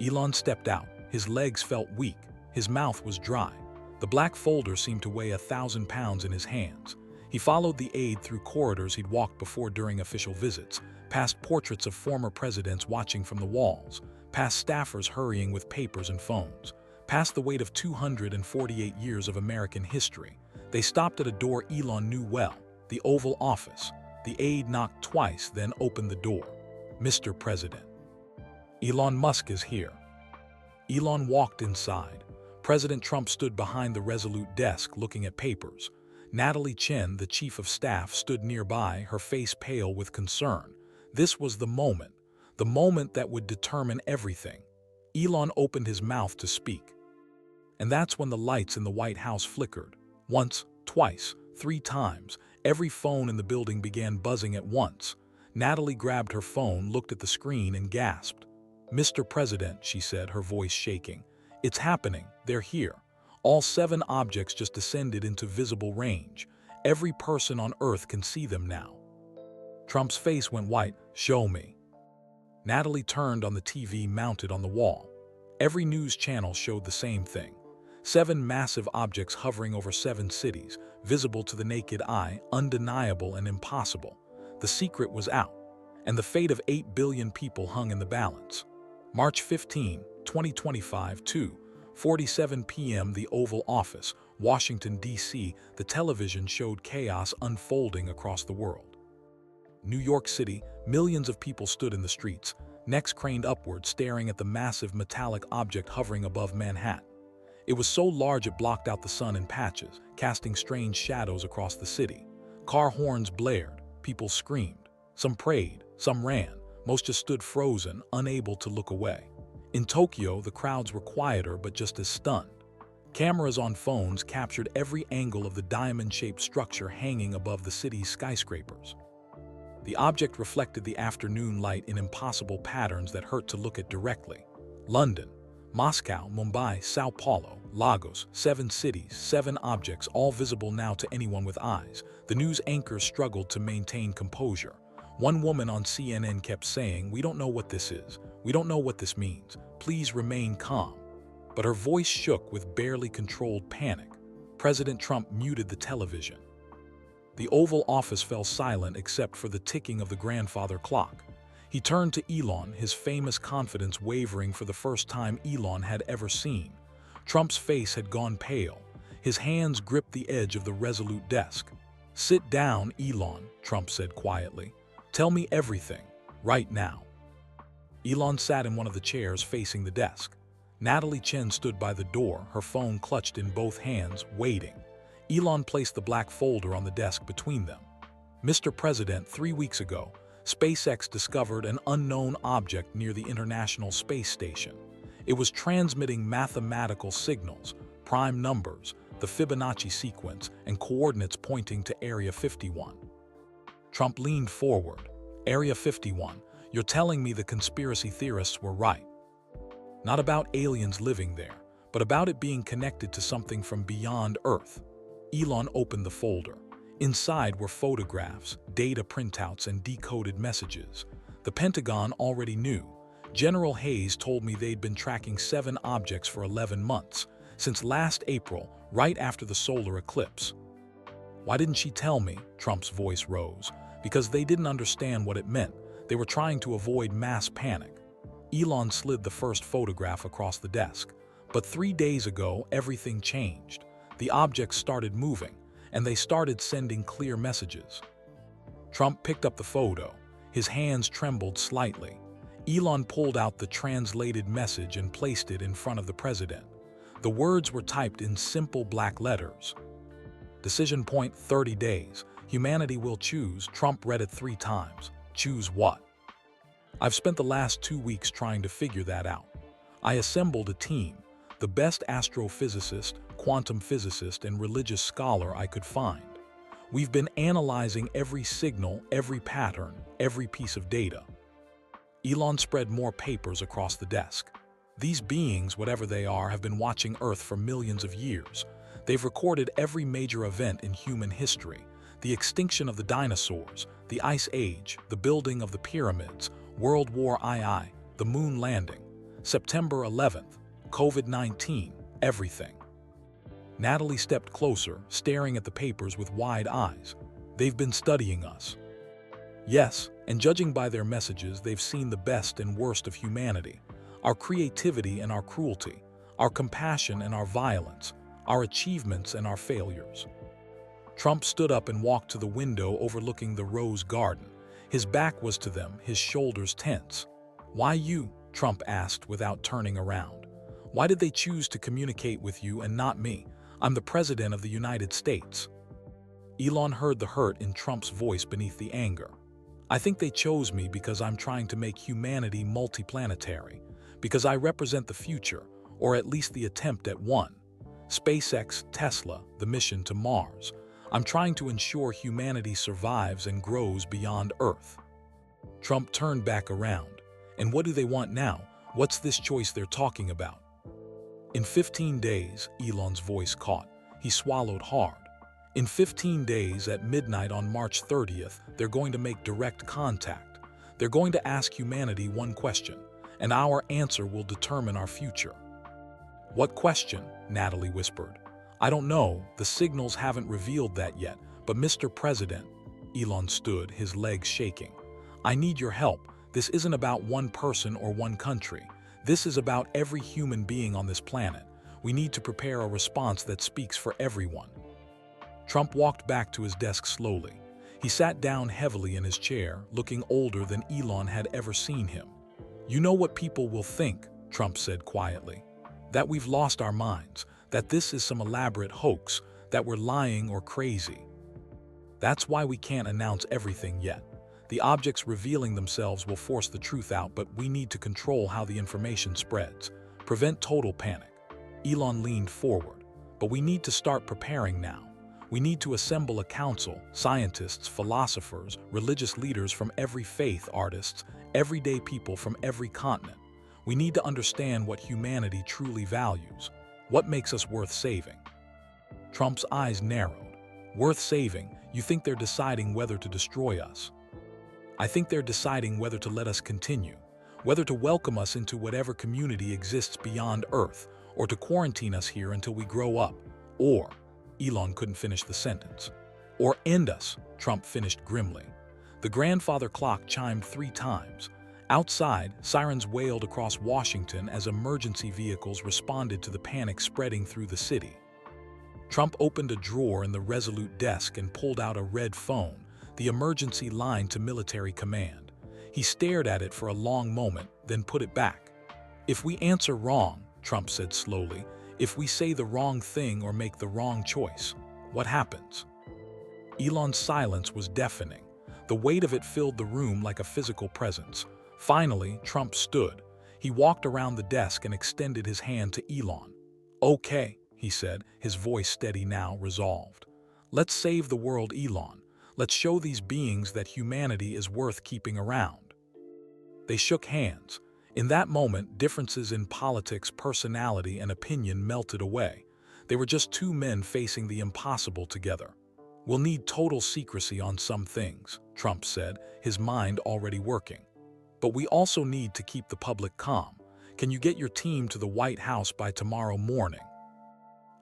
Elon stepped out. His legs felt weak. His mouth was dry. The black folder seemed to weigh 1,000 pounds in his hands. He followed the aide through corridors he'd walked before during official visits, past portraits of former presidents watching from the walls, past staffers hurrying with papers and phones, past the weight of 248 years of American history. They stopped at a door Elon knew well, the Oval Office. The aide knocked twice, then opened the door. Mr. President. Elon Musk is here. Elon walked inside. President Trump stood behind the resolute desk looking at papers. Natalie Chen, the chief of staff, stood nearby, her face pale with concern. This was the moment that would determine everything. Elon opened his mouth to speak. And that's when the lights in the White House flickered. Once, twice, 3 times. Every phone in the building began buzzing at once. Natalie grabbed her phone, looked at the screen, and gasped. Mr. President, she said, her voice shaking. It's happening. They're here. All 7 objects just descended into visible range. Every person on Earth can see them now. Trump's face went white. Show me. Natalie turned on the TV mounted on the wall. Every news channel showed the same thing. 7 massive objects hovering over 7 cities, visible to the naked eye, undeniable and impossible. The secret was out, and the fate of 8 billion people hung in the balance. March 15, 2025, 2:47 p.m. The Oval Office, Washington, D.C. The television showed chaos unfolding across the world. New York City, millions of people stood in the streets, necks craned upward, staring at the massive metallic object hovering above Manhattan. It was so large it blocked out the sun in patches, casting strange shadows across the city. Car horns blared, people screamed. Some prayed, some ran, most just stood frozen, unable to look away. In Tokyo, the crowds were quieter but just as stunned. Cameras on phones captured every angle of the diamond-shaped structure hanging above the city's skyscrapers. The object reflected the afternoon light in impossible patterns that hurt to look at directly. London, Moscow, Mumbai, Sao Paulo, Lagos, 7 cities, 7 objects, all visible now to anyone with eyes. The news anchors struggled to maintain composure. One woman on CNN kept saying, "We don't know what this is. We don't know what this means. Please remain calm." But her voice shook with barely controlled panic. President Trump muted the television. The Oval Office fell silent except for the ticking of the grandfather clock. He turned to Elon, his famous confidence wavering for the first time Elon had ever seen. Trump's face had gone pale. His hands gripped the edge of the resolute desk. "Sit down, Elon," Trump said quietly. "Tell me everything, right now." Elon sat in one of the chairs facing the desk. Natalie Chen stood by the door, her phone clutched in both hands, waiting. Elon placed the black folder on the desk between them. "Mr. President, 3 weeks ago, SpaceX discovered an unknown object near the International Space Station. It was transmitting mathematical signals, prime numbers, the Fibonacci sequence, and coordinates pointing to Area 51. Trump leaned forward. "Area 51, you're telling me the conspiracy theorists were right. Not about aliens living there, but about it being connected to something from beyond Earth." Elon opened the folder. Inside were photographs, data printouts, and decoded messages. The Pentagon already knew. General Hayes told me they'd been tracking 7 objects for 11 months, since last April, right after the solar eclipse. "Why didn't she tell me?" Trump's voice rose. "Because they didn't understand what it meant. They were trying to avoid mass panic." Elon slid the first photograph across the desk. "But 3 days ago, everything changed. The objects started moving, and they started sending clear messages." Trump picked up the photo. His hands trembled slightly. Elon pulled out the translated message and placed it in front of the president. The words were typed in simple black letters. "Decision point 30 days. Humanity will choose." Trump read it 3 times. "Choose what?" "I've spent the last 2 weeks trying to figure that out. I assembled a team, the best astrophysicist, quantum physicist, and religious scholar I could find. We've been analyzing every signal, every pattern, every piece of data." Elon spread more papers across the desk. "These beings, whatever they are, have been watching Earth for millions of years. They've recorded every major event in human history: the extinction of the dinosaurs, the Ice Age, the building of the pyramids, World War II, the moon landing, September 11th, COVID-19, everything." Natalie stepped closer, staring at the papers with wide eyes. "They've been studying us." "Yes, and judging by their messages, they've seen the best and worst of humanity. Our creativity and our cruelty, our compassion and our violence, our achievements and our failures." Trump stood up and walked to the window overlooking the rose garden. His back was to them, his shoulders tense. "Why you?" Trump asked without turning around. "Why did they choose to communicate with you and not me? I'm the President of the United States." Elon heard the hurt in Trump's voice beneath the anger. "I think they chose me because I'm trying to make humanity multiplanetary, because I represent the future, or at least the attempt at one. SpaceX, Tesla, the mission to Mars. I'm trying to ensure humanity survives and grows beyond Earth." Trump turned back around. "And what do they want now? What's this choice they're talking about?" "In 15 days, Elon's voice caught. He swallowed hard. "In 15 days at midnight on March 30th, they're going to make direct contact. They're going to ask humanity one question, and our answer will determine our future." "What question?" Natalie whispered. "I don't know. The signals haven't revealed that yet. But Mr. President," Elon stood, his legs shaking, "I need your help. This isn't about one person or one country. This is about every human being on this planet. We need to prepare a response that speaks for everyone." Trump walked back to his desk slowly. He sat down heavily in his chair, looking older than Elon had ever seen him. "You know what people will think," Trump said quietly. "That we've lost our minds, that this is some elaborate hoax, that we're lying or crazy. That's why we can't announce everything yet. The objects revealing themselves will force the truth out, but we need to control how the information spreads, prevent total panic." Elon leaned forward. But we need to start preparing now. We need to assemble a council, scientists, philosophers, religious leaders from every faith, artists, everyday people from every continent. We need to understand what humanity truly values, what makes us worth saving. Trump's eyes narrowed. Worth saving? You think they're deciding whether to destroy us? I think they're deciding whether to let us continue, whether to welcome us into whatever community exists beyond Earth, or to quarantine us here until we grow up, or, Elon couldn't finish the sentence, or end us, Trump finished grimly. The grandfather clock chimed 3 times. Outside, sirens wailed across Washington as emergency vehicles responded to the panic spreading through the city. Trump opened a drawer in the Resolute desk and pulled out a red phone, the emergency line to military command. He stared at it for a long moment, then put it back. "If we answer wrong," Trump said slowly, "if we say the wrong thing or make the wrong choice, what happens?" Elon's silence was deafening. The weight of it filled the room like a physical presence. Finally, Trump stood. He walked around the desk and extended his hand to Elon. "Okay," he said, his voice steady now, resolved. "Let's save the world, Elon. Let's show these beings that humanity is worth keeping around." They shook hands. In that moment, differences in politics, personality, and opinion melted away. They were just 2 men facing the impossible together. "We'll need total secrecy on some things," Trump said, his mind already working. "But we also need to keep the public calm. Can you get your team to the White House by tomorrow morning?"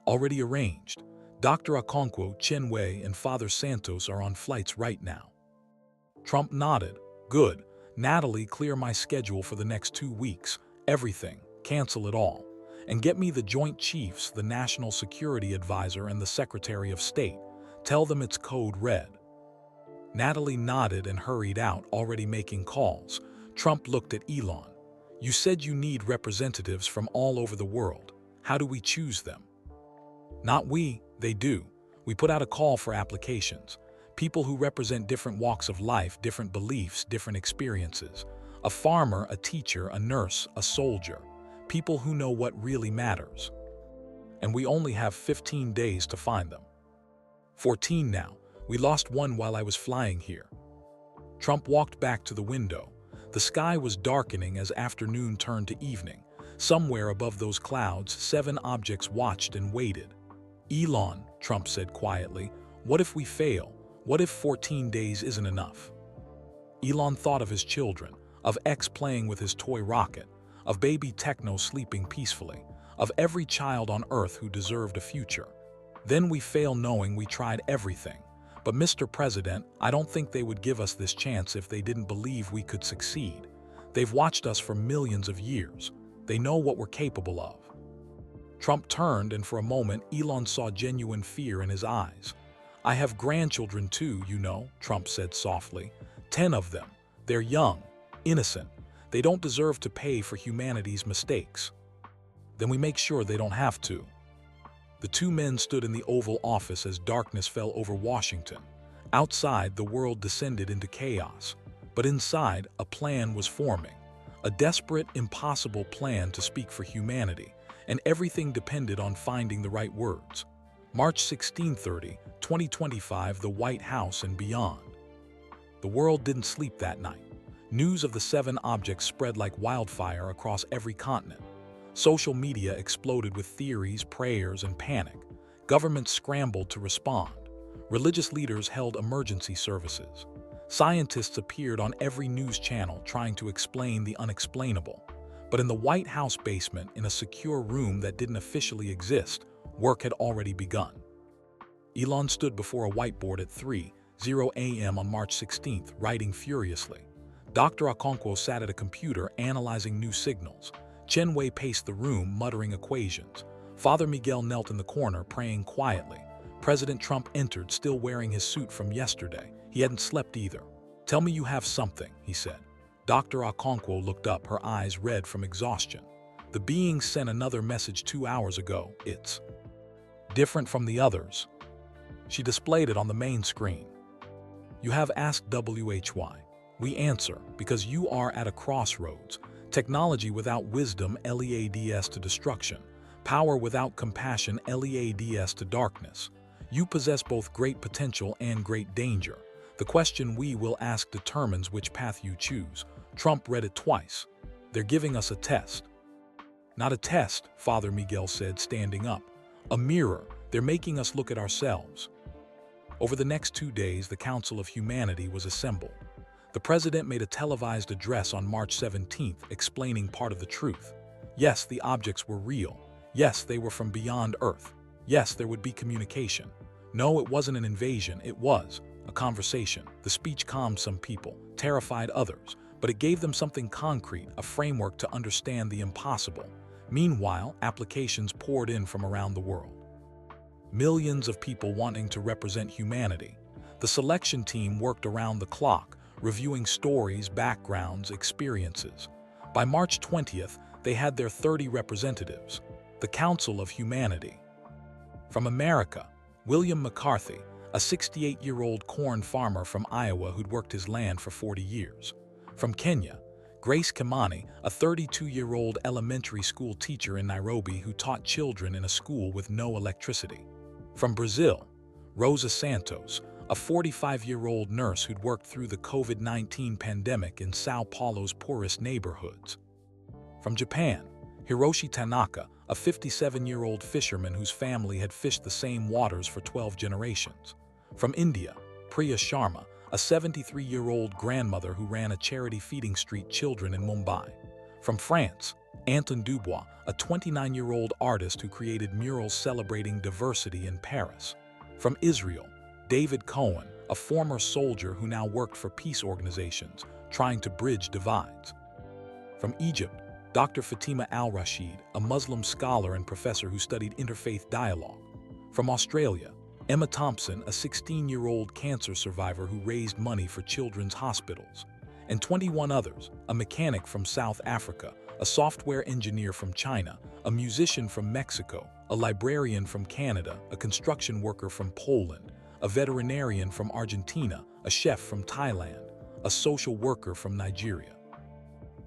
"Already arranged. Dr. Okonkwo, Chen Wei, and Father Santos are on flights right now." Trump nodded. "Good. Natalie, clear my schedule for the next 2 weeks. Everything. Cancel it all. And get me the Joint Chiefs, the National Security Advisor, and the Secretary of State. Tell them it's code red." Natalie nodded and hurried out, already making calls. Trump looked at Elon. "You said you need representatives from all over the world. How do we choose them?" "Not we, they do. We put out a call for applications. People who represent different walks of life, different beliefs, different experiences. A farmer, a teacher, a nurse, a soldier. People who know what really matters. And we only have 15 days to find them. 14 now. We lost one while I was flying here." Trump walked back to the window. The sky was darkening as afternoon turned to evening. Somewhere above those clouds, 7 objects watched and waited. "Elon," Trump said quietly, "what if we fail? What if 14 days isn't enough?" Elon thought of his children, of X playing with his toy rocket, of baby Techno sleeping peacefully, of every child on Earth who deserved a future. "Then we fail knowing we tried everything. But Mr. President, I don't think they would give us this chance if they didn't believe we could succeed. They've watched us for millions of years. They know what we're capable of." Trump turned, and for a moment, Elon saw genuine fear in his eyes. "I have grandchildren too, you know," Trump said softly. 10 of them. They're young, innocent. They don't deserve to pay for humanity's mistakes. Then we make sure they don't have to." The 2 men stood in the Oval Office as darkness fell over Washington. Outside, the world descended into chaos. But inside, a plan was forming. A desperate, impossible plan to speak for humanity, and everything depended on finding the right words. March 1630, 2025, the White House and beyond. The world didn't sleep that night. News of the 7 objects spread like wildfire across every continent. Social media exploded with theories, prayers, and panic. Governments scrambled to respond. Religious leaders held emergency services. Scientists appeared on every news channel trying to explain the unexplainable. But in the White House basement, in a secure room that didn't officially exist, work had already begun. Elon stood before a whiteboard at 3:00 a.m. on March 16th, writing furiously. Dr. Okonkwo sat at a computer analyzing new signals. Chen Wei paced the room, muttering equations. Father Miguel knelt in the corner, praying quietly. President Trump entered, still wearing his suit from yesterday. He hadn't slept either. "Tell me you have something," he said. Dr. Okonkwo looked up, her eyes red from exhaustion. "The being sent another message 2 hours ago. It's different from the others." She displayed it on the main screen. "You have asked WHY. We answer, because you are at a crossroads. Technology without wisdom leads to destruction. Power without compassion leads to darkness. You possess both great potential and great danger. The question we will ask determines which path you choose. Trump read it twice. They're giving us a test. Not a test, Father Miguel said, standing up. A mirror. They're making us look at ourselves. Over the next 2 days, the Council of Humanity was assembled. The president made a televised address on March 17th explaining part of the truth. Yes, the objects were real. Yes, they were from beyond Earth. Yes, there would be communication. No, it wasn't an invasion, it was a conversation. The speech calmed some people, terrified others, but it gave them something concrete, a framework to understand the impossible. Meanwhile, applications poured in from around the world. Millions of people wanting to represent humanity. The selection team worked around the clock, reviewing stories, backgrounds, experiences. By March 20th, they had their 30 representatives. The Council of Humanity. From America, William McCarthy, a 68-year-old corn farmer from Iowa who'd worked his land for 40 years. From Kenya, Grace Kimani, a 32-year-old elementary school teacher in Nairobi who taught children in a school with no electricity. From Brazil, Rosa Santos, a 45-year-old nurse who'd worked through the COVID-19 pandemic in Sao Paulo's poorest neighborhoods. From Japan, Hiroshi Tanaka, a 57-year-old fisherman whose family had fished the same waters for 12 generations. From India, Priya Sharma, a 73-year-old grandmother who ran a charity feeding street children in Mumbai. From France, Anton Dubois, a 29-year-old artist who created murals celebrating diversity in Paris. From Israel, David Cohen, a former soldier who now worked for peace organizations, trying to bridge divides. From Egypt, Dr. Fatima Al-Rashid, a Muslim scholar and professor who studied interfaith dialogue. From Australia, Emma Thompson, a 16-year-old cancer survivor who raised money for children's hospitals. And 21 others, a mechanic from South Africa, a software engineer from China, a musician from Mexico, a librarian from Canada, a construction worker from Poland, a veterinarian from Argentina, a chef from Thailand, a social worker from Nigeria.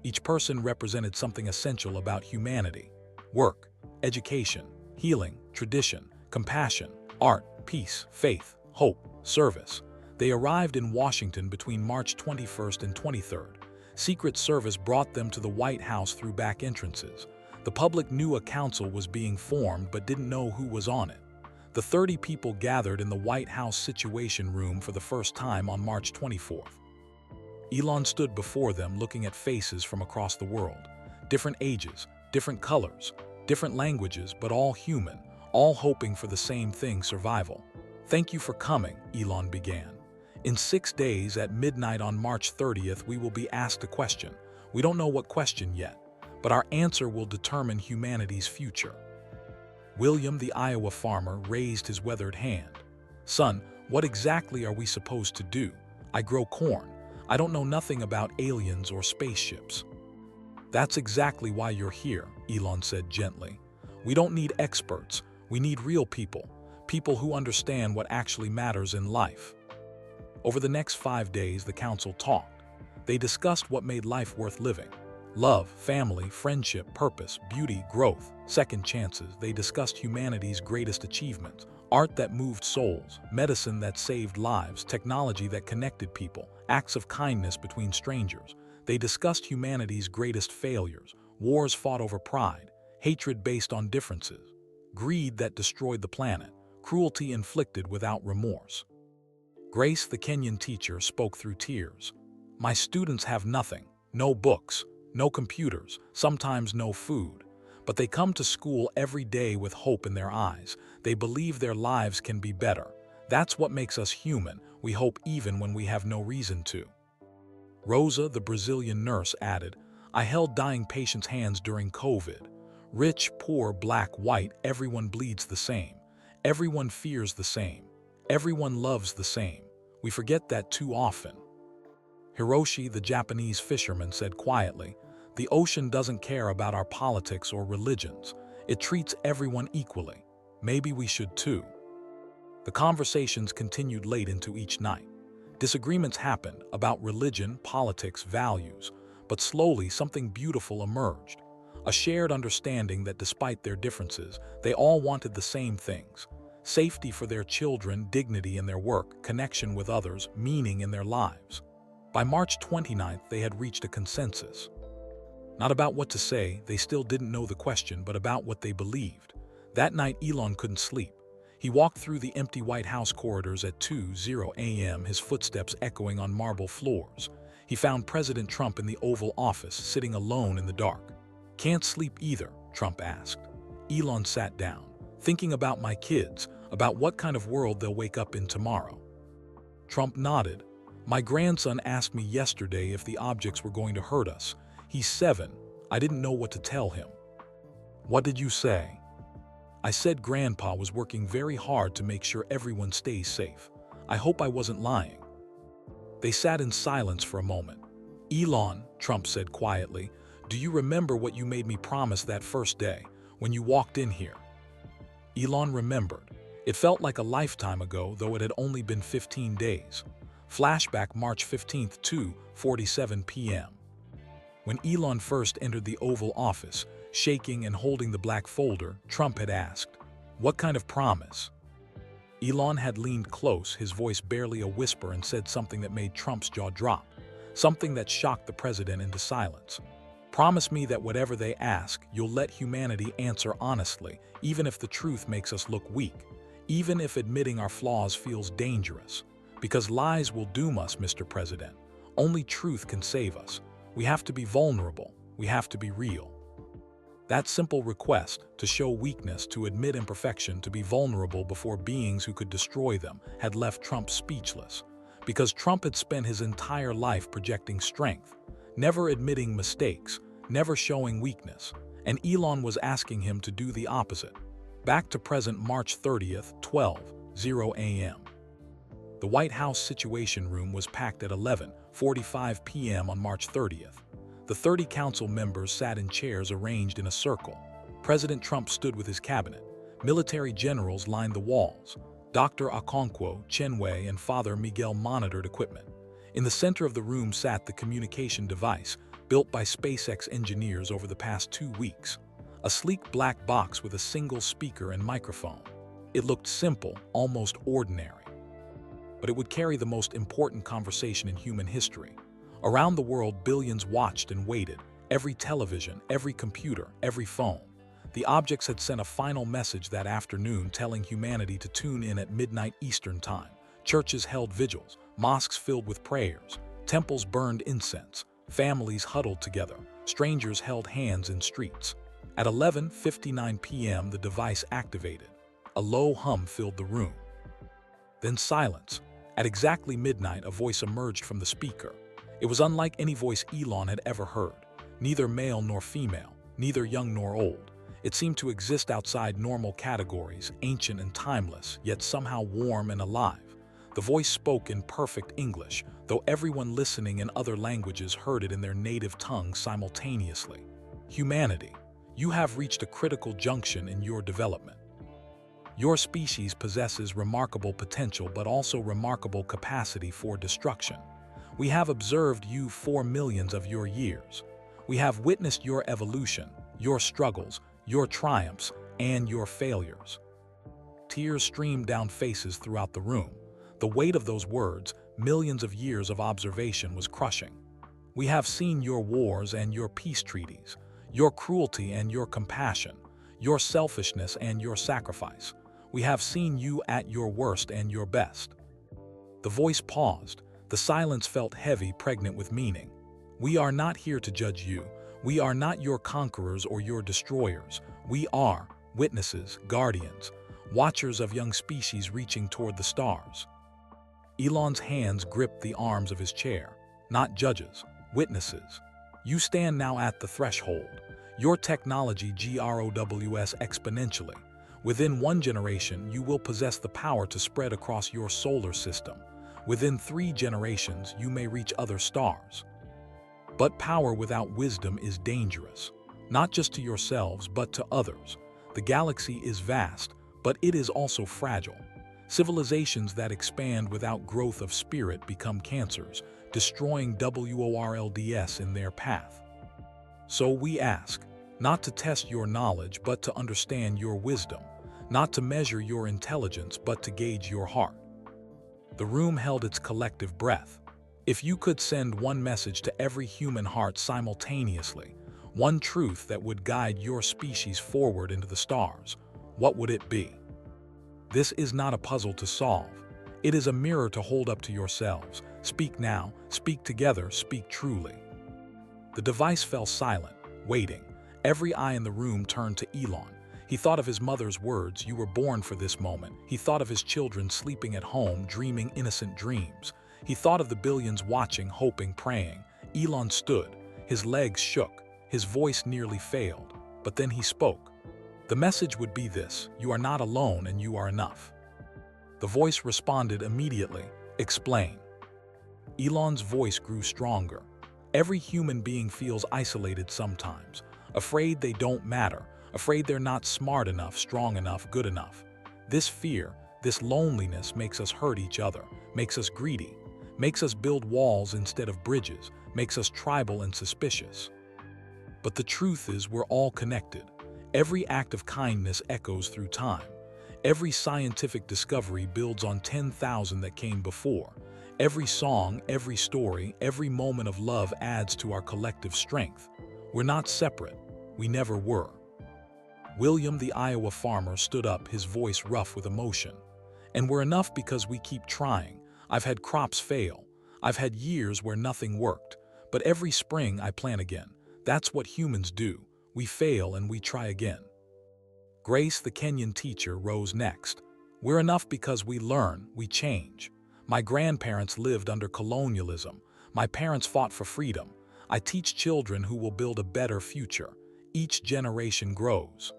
Each person represented something essential about humanity: work, education, healing, tradition, compassion, art, peace, faith, hope, service. They arrived in Washington between March 21st and 23rd. Secret Service brought them to the White House through back entrances. The public knew a council was being formed but didn't know who was on it. The 30 people gathered in the White House Situation Room for the first time on March 24th. Elon stood before them looking at faces from across the world. Different ages, different colors, different languages, but all human, all hoping for the same thing: survival. "Thank you for coming," Elon began. "In 6 days at midnight on March 30th, we will be asked a question. We don't know what question yet, but our answer will determine humanity's future." William, the Iowa farmer, raised his weathered hand. "Son, what exactly are we supposed to do? I grow corn. I don't know nothing about aliens or spaceships." "That's exactly why you're here," Elon said gently. "We don't need experts. We need real people. People who understand what actually matters in life." Over the next 5 days, the council talked. They discussed what made life worth living: love, family, friendship, purpose, beauty, growth, second chances. They discussed humanity's greatest achievements: art that moved souls, medicine that saved lives, technology that connected people, acts of kindness between strangers. They discussed humanity's greatest failures: wars fought over pride, hatred based on differences, greed that destroyed the planet, cruelty inflicted without remorse. Grace, the Kenyan teacher, spoke through tears. "My students have nothing: no books, no computers, sometimes no food. But they come to school every day with hope in their eyes. They believe their lives can be better. That's what makes us human. We hope even when we have no reason to." Rosa, the Brazilian nurse, added, "I held dying patients' hands during COVID. Rich, poor, black, white, everyone bleeds the same. Everyone fears the same. Everyone loves the same. We forget that too often." Hiroshi, the Japanese fisherman, said quietly, "The ocean doesn't care about our politics or religions. It treats everyone equally. Maybe we should too." The conversations continued late into each night. Disagreements happened about religion, politics, values, but slowly something beautiful emerged. a shared understanding that despite their differences, they all wanted the same things: safety for their children, dignity in their work, connection with others, meaning in their lives. By March 29th, they had reached a consensus. Not about what to say, they still didn't know the question, but about what they believed. That night, Elon couldn't sleep. He walked through the empty White House corridors at 2:00 a.m., his footsteps echoing on marble floors. He found President Trump in the Oval Office, sitting alone in the dark. "Can't sleep either?" Trump asked. Elon sat down, "Thinking about my kids, about what kind of world they'll wake up in tomorrow." Trump nodded. "My grandson asked me yesterday if the objects were going to hurt us. He's 7. I didn't know what to tell him." "What did you say?" "I said Grandpa was working very hard to make sure everyone stays safe. I hope I wasn't lying." They sat in silence for a moment. "Elon," Trump said quietly, "do you remember what you made me promise that first day, when you walked in here?" Elon remembered. It felt like a lifetime ago, though it had only been 15 days. Flashback March 15th, 2:47 p.m. When Elon first entered the Oval Office, shaking and holding the black folder, Trump had asked, "What kind of promise?" Elon had leaned close, his voice barely a whisper, and said something that made Trump's jaw drop, something that shocked the president into silence. "Promise me that whatever they ask, you'll let humanity answer honestly, even if the truth makes us look weak, even if admitting our flaws feels dangerous. Because lies will doom us, Mr. President. Only truth can save us. We have to be vulnerable. We have to be real." That simple request, to show weakness, to admit imperfection, to be vulnerable before beings who could destroy them, had left Trump speechless. Because Trump had spent his entire life projecting strength, never admitting mistakes, never showing weakness, and Elon was asking him to do the opposite. Back to present March 30th, 12:00 a.m. The White House Situation Room was packed at 11:45 p.m. on March 30th. The 30 council members sat in chairs arranged in a circle. President Trump stood with his cabinet. Military generals lined the walls. Dr. Okonkwo, Chenway, and Father Miguel monitored equipment. In the center of the room sat the communication device, built by SpaceX engineers over the past 2 weeks. A sleek black box with a single speaker and microphone. It looked simple, almost ordinary. But it would carry the most important conversation in human history. Around the world, billions watched and waited. Every television, every computer, every phone. The objects had sent a final message that afternoon, telling humanity to tune in at midnight Eastern Time. Churches held vigils, mosques filled with prayers, temples burned incense, families huddled together, strangers held hands in streets. At 11:59 p.m., the device activated. A low hum filled the room. Then silence. At exactly midnight, a voice emerged from the speaker. It was unlike any voice Elon had ever heard. Neither male nor female, neither young nor old. It seemed to exist outside normal categories, ancient and timeless, yet somehow warm and alive. The voice spoke in perfect English, though everyone listening in other languages heard it in their native tongue simultaneously. "Humanity, you have reached a critical junction in your development. Your species possesses remarkable potential, but also remarkable capacity for destruction. We have observed you for millions of your years. We have witnessed your evolution, your struggles, your triumphs, and your failures." Tears streamed down faces throughout the room. The weight of those words, millions of years of observation, was crushing. "We have seen your wars and your peace treaties, your cruelty and your compassion, your selfishness and your sacrifice. We have seen you at your worst and your best." The voice paused. The silence felt heavy, pregnant with meaning. "We are not here to judge you. We are not your conquerors or your destroyers. We are witnesses, guardians, watchers of young species reaching toward the stars." Elon's hands gripped the arms of his chair. "Not judges, witnesses. You stand now at the threshold. Your technology grows exponentially. Within 1 generation, you will possess the power to spread across your solar system. Within 3 generations, you may reach other stars. But power without wisdom is dangerous, not just to yourselves, but to others. The galaxy is vast, but it is also fragile. Civilizations that expand without growth of spirit become cancers, destroying worlds in their path. So we ask, Not to test your knowledge, but to understand your wisdom. Not to measure your intelligence, but to gauge your heart. The room held its collective breath. If you could send one message to every human heart simultaneously, one truth that would guide your species forward into the stars, what would it be? This is not a puzzle to solve. It is a mirror to hold up to yourselves. Speak now, speak together, speak truly. The device fell silent, waiting. Every eye in the room turned to Elon. He thought of his mother's words, "You were born for this moment." He thought of his children sleeping at home, dreaming innocent dreams. He thought of the billions watching, hoping, praying. Elon stood. His legs shook. His voice nearly failed. But then he spoke. The message would be this: you are not alone and you are enough. The voice responded immediately. Explain. Elon's voice grew stronger. Every human being feels isolated sometimes, afraid they don't matter, afraid they're not smart enough, strong enough, good enough. This fear, this loneliness makes us hurt each other, makes us greedy, makes us build walls instead of bridges, makes us tribal and suspicious. But the truth is, we're all connected. Every act of kindness echoes through time. Every scientific discovery builds on 10,000 that came before. Every song, every story, every moment of love adds to our collective strength. We're not separate. We never were. William, the Iowa farmer, stood up, his voice rough with emotion. And we're enough because we keep trying. I've had crops fail. I've had years where nothing worked. But every spring I plant again. That's what humans do. We fail and we try again. Grace, the Kenyan teacher, rose next. We're enough because we learn, we change. My grandparents lived under colonialism. My parents fought for freedom. I teach children who will build a better future. Each generation grows.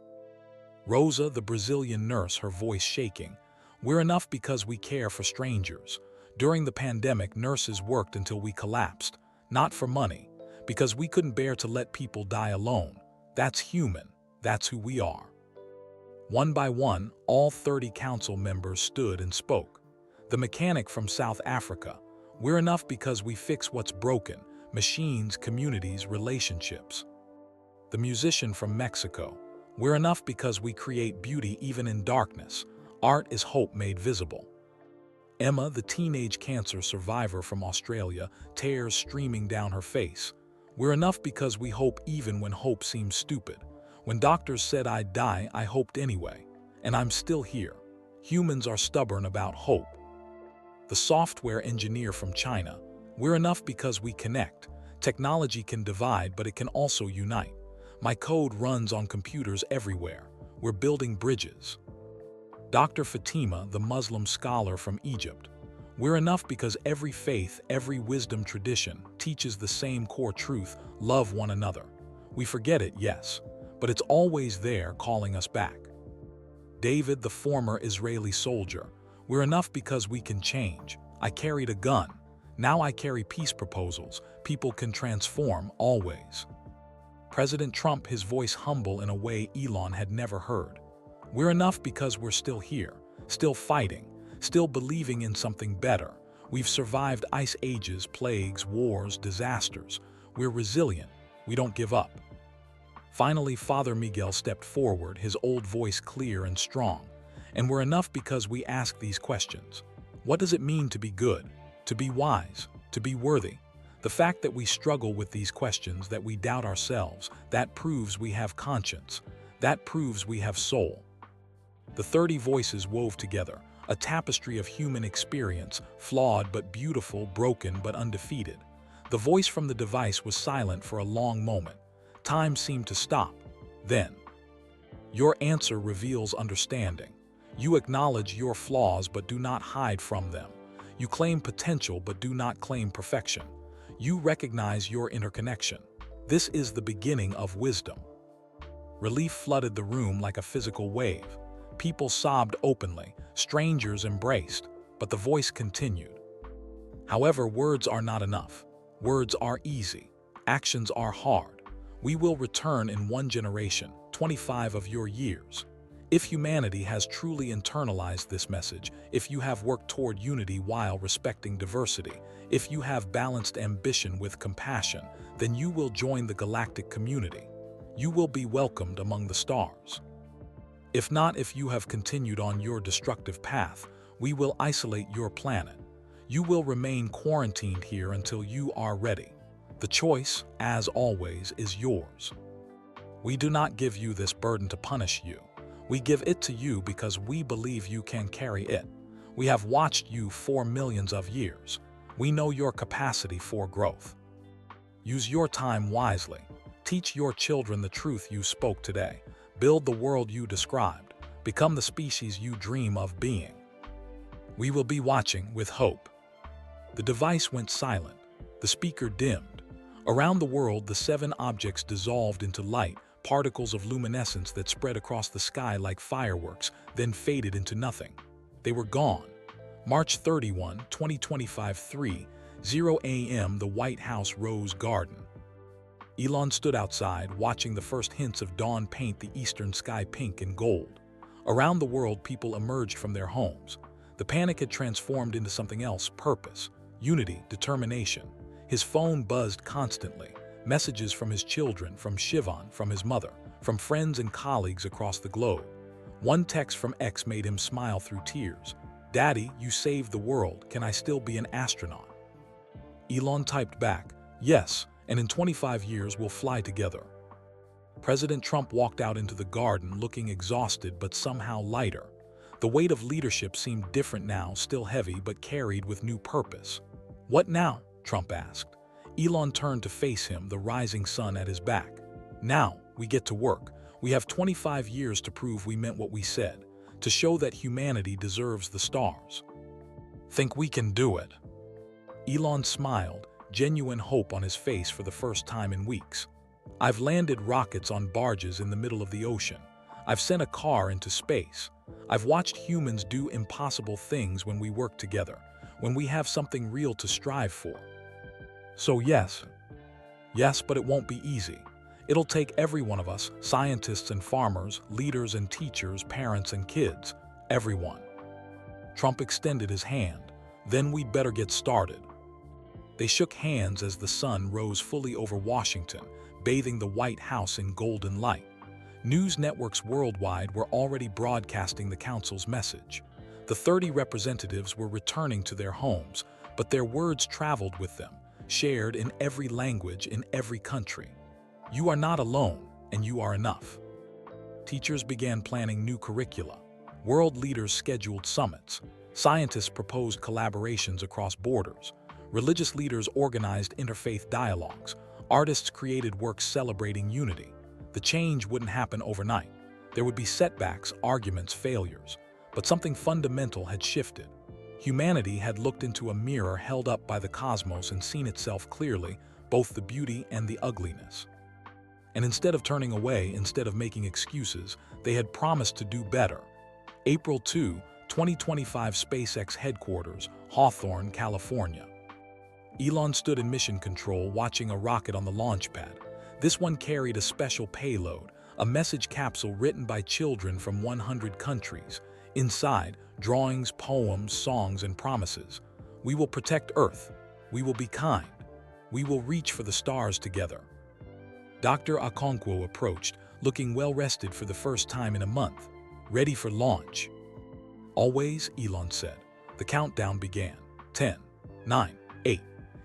Rosa, the Brazilian nurse, her voice shaking. We're enough because we care for strangers. During the pandemic, nurses worked until we collapsed. Not for money, because we couldn't bear to let people die alone. That's human. That's who we are. One by one, all 30 council members stood and spoke. The mechanic from South Africa. We're enough because we fix what's broken. Machines, communities, relationships. The musician from Mexico. We're enough because we create beauty even in darkness. Art is hope made visible. Emma, the teenage cancer survivor from Australia, tears streaming down her face. We're enough because we hope even when hope seems stupid. When doctors said I'd die, I hoped anyway. And I'm still here. Humans are stubborn about hope. The software engineer from China. We're enough because we connect. Technology can divide, but it can also unite. My code runs on computers everywhere. We're building bridges. Dr. Fatima, the Muslim scholar from Egypt. We're enough because every faith, every wisdom tradition teaches the same core truth: love one another. We forget it, yes, but it's always there calling us back. David, the former Israeli soldier. We're enough because we can change. I carried a gun. Now I carry peace proposals. People can transform, always. President Trump, his voice humble in a way Elon had never heard. We're enough because we're still here, still fighting, still believing in something better. We've survived ice ages, plagues, wars, disasters. We're resilient. We don't give up. Finally, Father Miguel stepped forward, his old voice clear and strong. And we're enough because we ask these questions. What does it mean to be good? To be wise? To be worthy? The fact that we struggle with these questions, that we doubt ourselves, that proves we have conscience. That proves we have soul. The 30 voices wove together, a tapestry of human experience, flawed but beautiful, broken but undefeated. The voice from the device was silent for a long moment. Time seemed to stop. Then, your answer reveals understanding. You acknowledge your flaws but do not hide from them. You claim potential but do not claim perfection. You recognize your interconnection. This is the beginning of wisdom. Relief flooded the room like a physical wave. People sobbed openly, strangers embraced, but the voice continued. However, words are not enough. Words are easy. Actions are hard. We will return in one generation, 25 of your years. If humanity has truly internalized this message, if you have worked toward unity while respecting diversity, if you have balanced ambition with compassion, then you will join the galactic community. you will be welcomed among the stars. If not, if you have continued on your destructive path, we will isolate your planet. You will remain quarantined here until you are ready. The choice, as always, is yours. We do not give you this burden to punish you. We give it to you because we believe you can carry it. We have watched you for millions of years. We know your capacity for growth. Use your time wisely. Teach your children the truth you spoke today. Build the world you described. Become the species you dream of being. We will be watching with hope. The device went silent. The speaker dimmed. Around the world, the 7 objects dissolved into light, particles of luminescence that spread across the sky like fireworks, then faded into nothing. They were gone. March 31, 2025, 3:00 a.m. The White House Rose Garden. Elon stood outside, watching the first hints of dawn paint the eastern sky pink and gold. Around the world, people emerged from their homes. The panic had transformed into something else: purpose, unity, determination. His phone buzzed constantly. Messages from his children, from Shivan, from his mother, from friends and colleagues across the globe. One text from X made him smile through tears. "Daddy, you saved the world. Can I still be an astronaut?" Elon typed back, "Yes, and in 25 years we'll fly together." President Trump walked out into the garden looking exhausted but somehow lighter. The weight of leadership seemed different now, still heavy but carried with new purpose. "What now?" Trump asked. Elon turned to face him, the rising sun at his back. "Now, we get to work. We have 25 years to prove we meant what we said, to show that humanity deserves the stars. Think we can do it?" Elon smiled, genuine hope on his face for the first time in weeks. "I've landed rockets on barges in the middle of the ocean. I've sent a car into space. I've watched humans do impossible things when we work together, when we have something real to strive for. So yes, but it won't be easy. It'll take every one of us, scientists and farmers, leaders and teachers, parents and kids, everyone." Trump extended his hand. "Then we'd better get started." They shook hands as the sun rose fully over Washington, bathing the White House in golden light. News networks worldwide were already broadcasting the council's message. The 30 representatives were returning to their homes, but their words traveled with them, shared in every language in every country. You are not alone, and you are enough. Teachers began planning new curricula. World leaders scheduled summits. Scientists proposed collaborations across borders. Religious leaders organized interfaith dialogues. Artists created works celebrating unity. The change wouldn't happen overnight. There would be setbacks, arguments, failures. But something fundamental had shifted. Humanity had looked into a mirror held up by the cosmos and seen itself clearly, both the beauty and the ugliness. And instead of turning away, instead of making excuses, they had promised to do better. April 2, 2025, SpaceX headquarters, Hawthorne, California. Elon stood in mission control, watching a rocket on the launch pad. This one carried a special payload, a message capsule written by children from 100 countries. Inside, drawings, poems, songs, and promises. We will protect Earth. We will be kind. We will reach for the stars together. Dr. Okonkwo approached, looking well-rested for the first time in a month, ready for launch. "Always," Elon said. The countdown began. 10, 9, 8.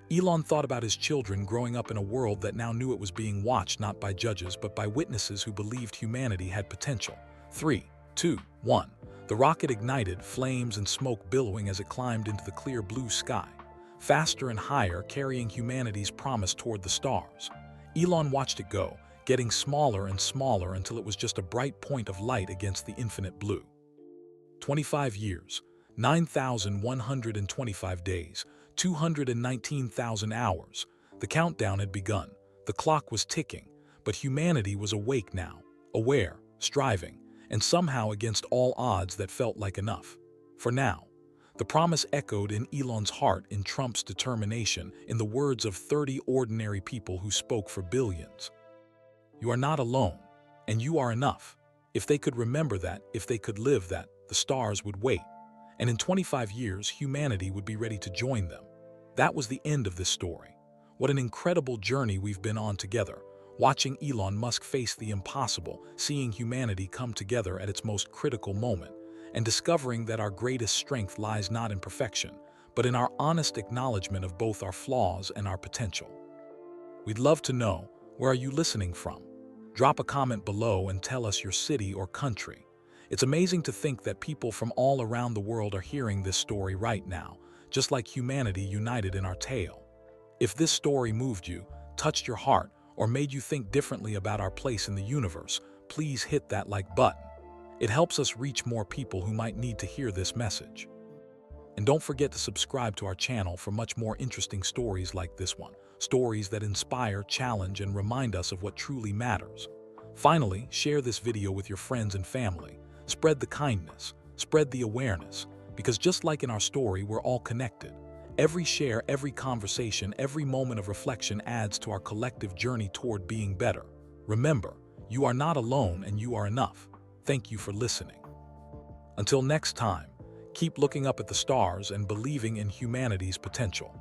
Elon thought about his children growing up in a world that now knew it was being watched not by judges but by witnesses who believed humanity had potential. 3, 2, 1. The rocket ignited, flames and smoke billowing as it climbed into the clear blue sky, faster and higher, carrying humanity's promise toward the stars. Elon watched it go, getting smaller and smaller until it was just a bright point of light against the infinite blue. 25 years, 9,125 days, 219,000 hours. The countdown had begun. The clock was ticking, but humanity was awake now, aware, striving, and somehow against all odds that felt like enough. For now. The promise echoed in Elon's heart, in Trump's determination, in the words of 30 ordinary people who spoke for billions. You are not alone, and you are enough. If they could remember that, if they could live that, the stars would wait. And in 25 years, humanity would be ready to join them. That was the end of this story. What an incredible journey we've been on together. Watching Elon Musk face the impossible, seeing humanity come together at its most critical moment, and discovering that our greatest strength lies not in perfection, but in our honest acknowledgement of both our flaws and our potential. We'd love to know, where are you listening from? Drop a comment below and tell us your city or country. It's amazing to think that people from all around the world are hearing this story right now, just like humanity united in our tale. If this story moved you, touched your heart, or made you think differently about our place in the universe, please hit that like button. It helps us reach more people who might need to hear this message. And don't forget to subscribe to our channel for much more interesting stories like this one. Stories that inspire, challenge, and remind us of what truly matters. Finally, share this video with your friends and family. Spread the kindness, spread the awareness, because just like in our story, we're all connected. Every share, every conversation, every moment of reflection adds to our collective journey toward being better. Remember, you are not alone and you are enough. Thank you for listening. Until next time, keep looking up at the stars and believing in humanity's potential.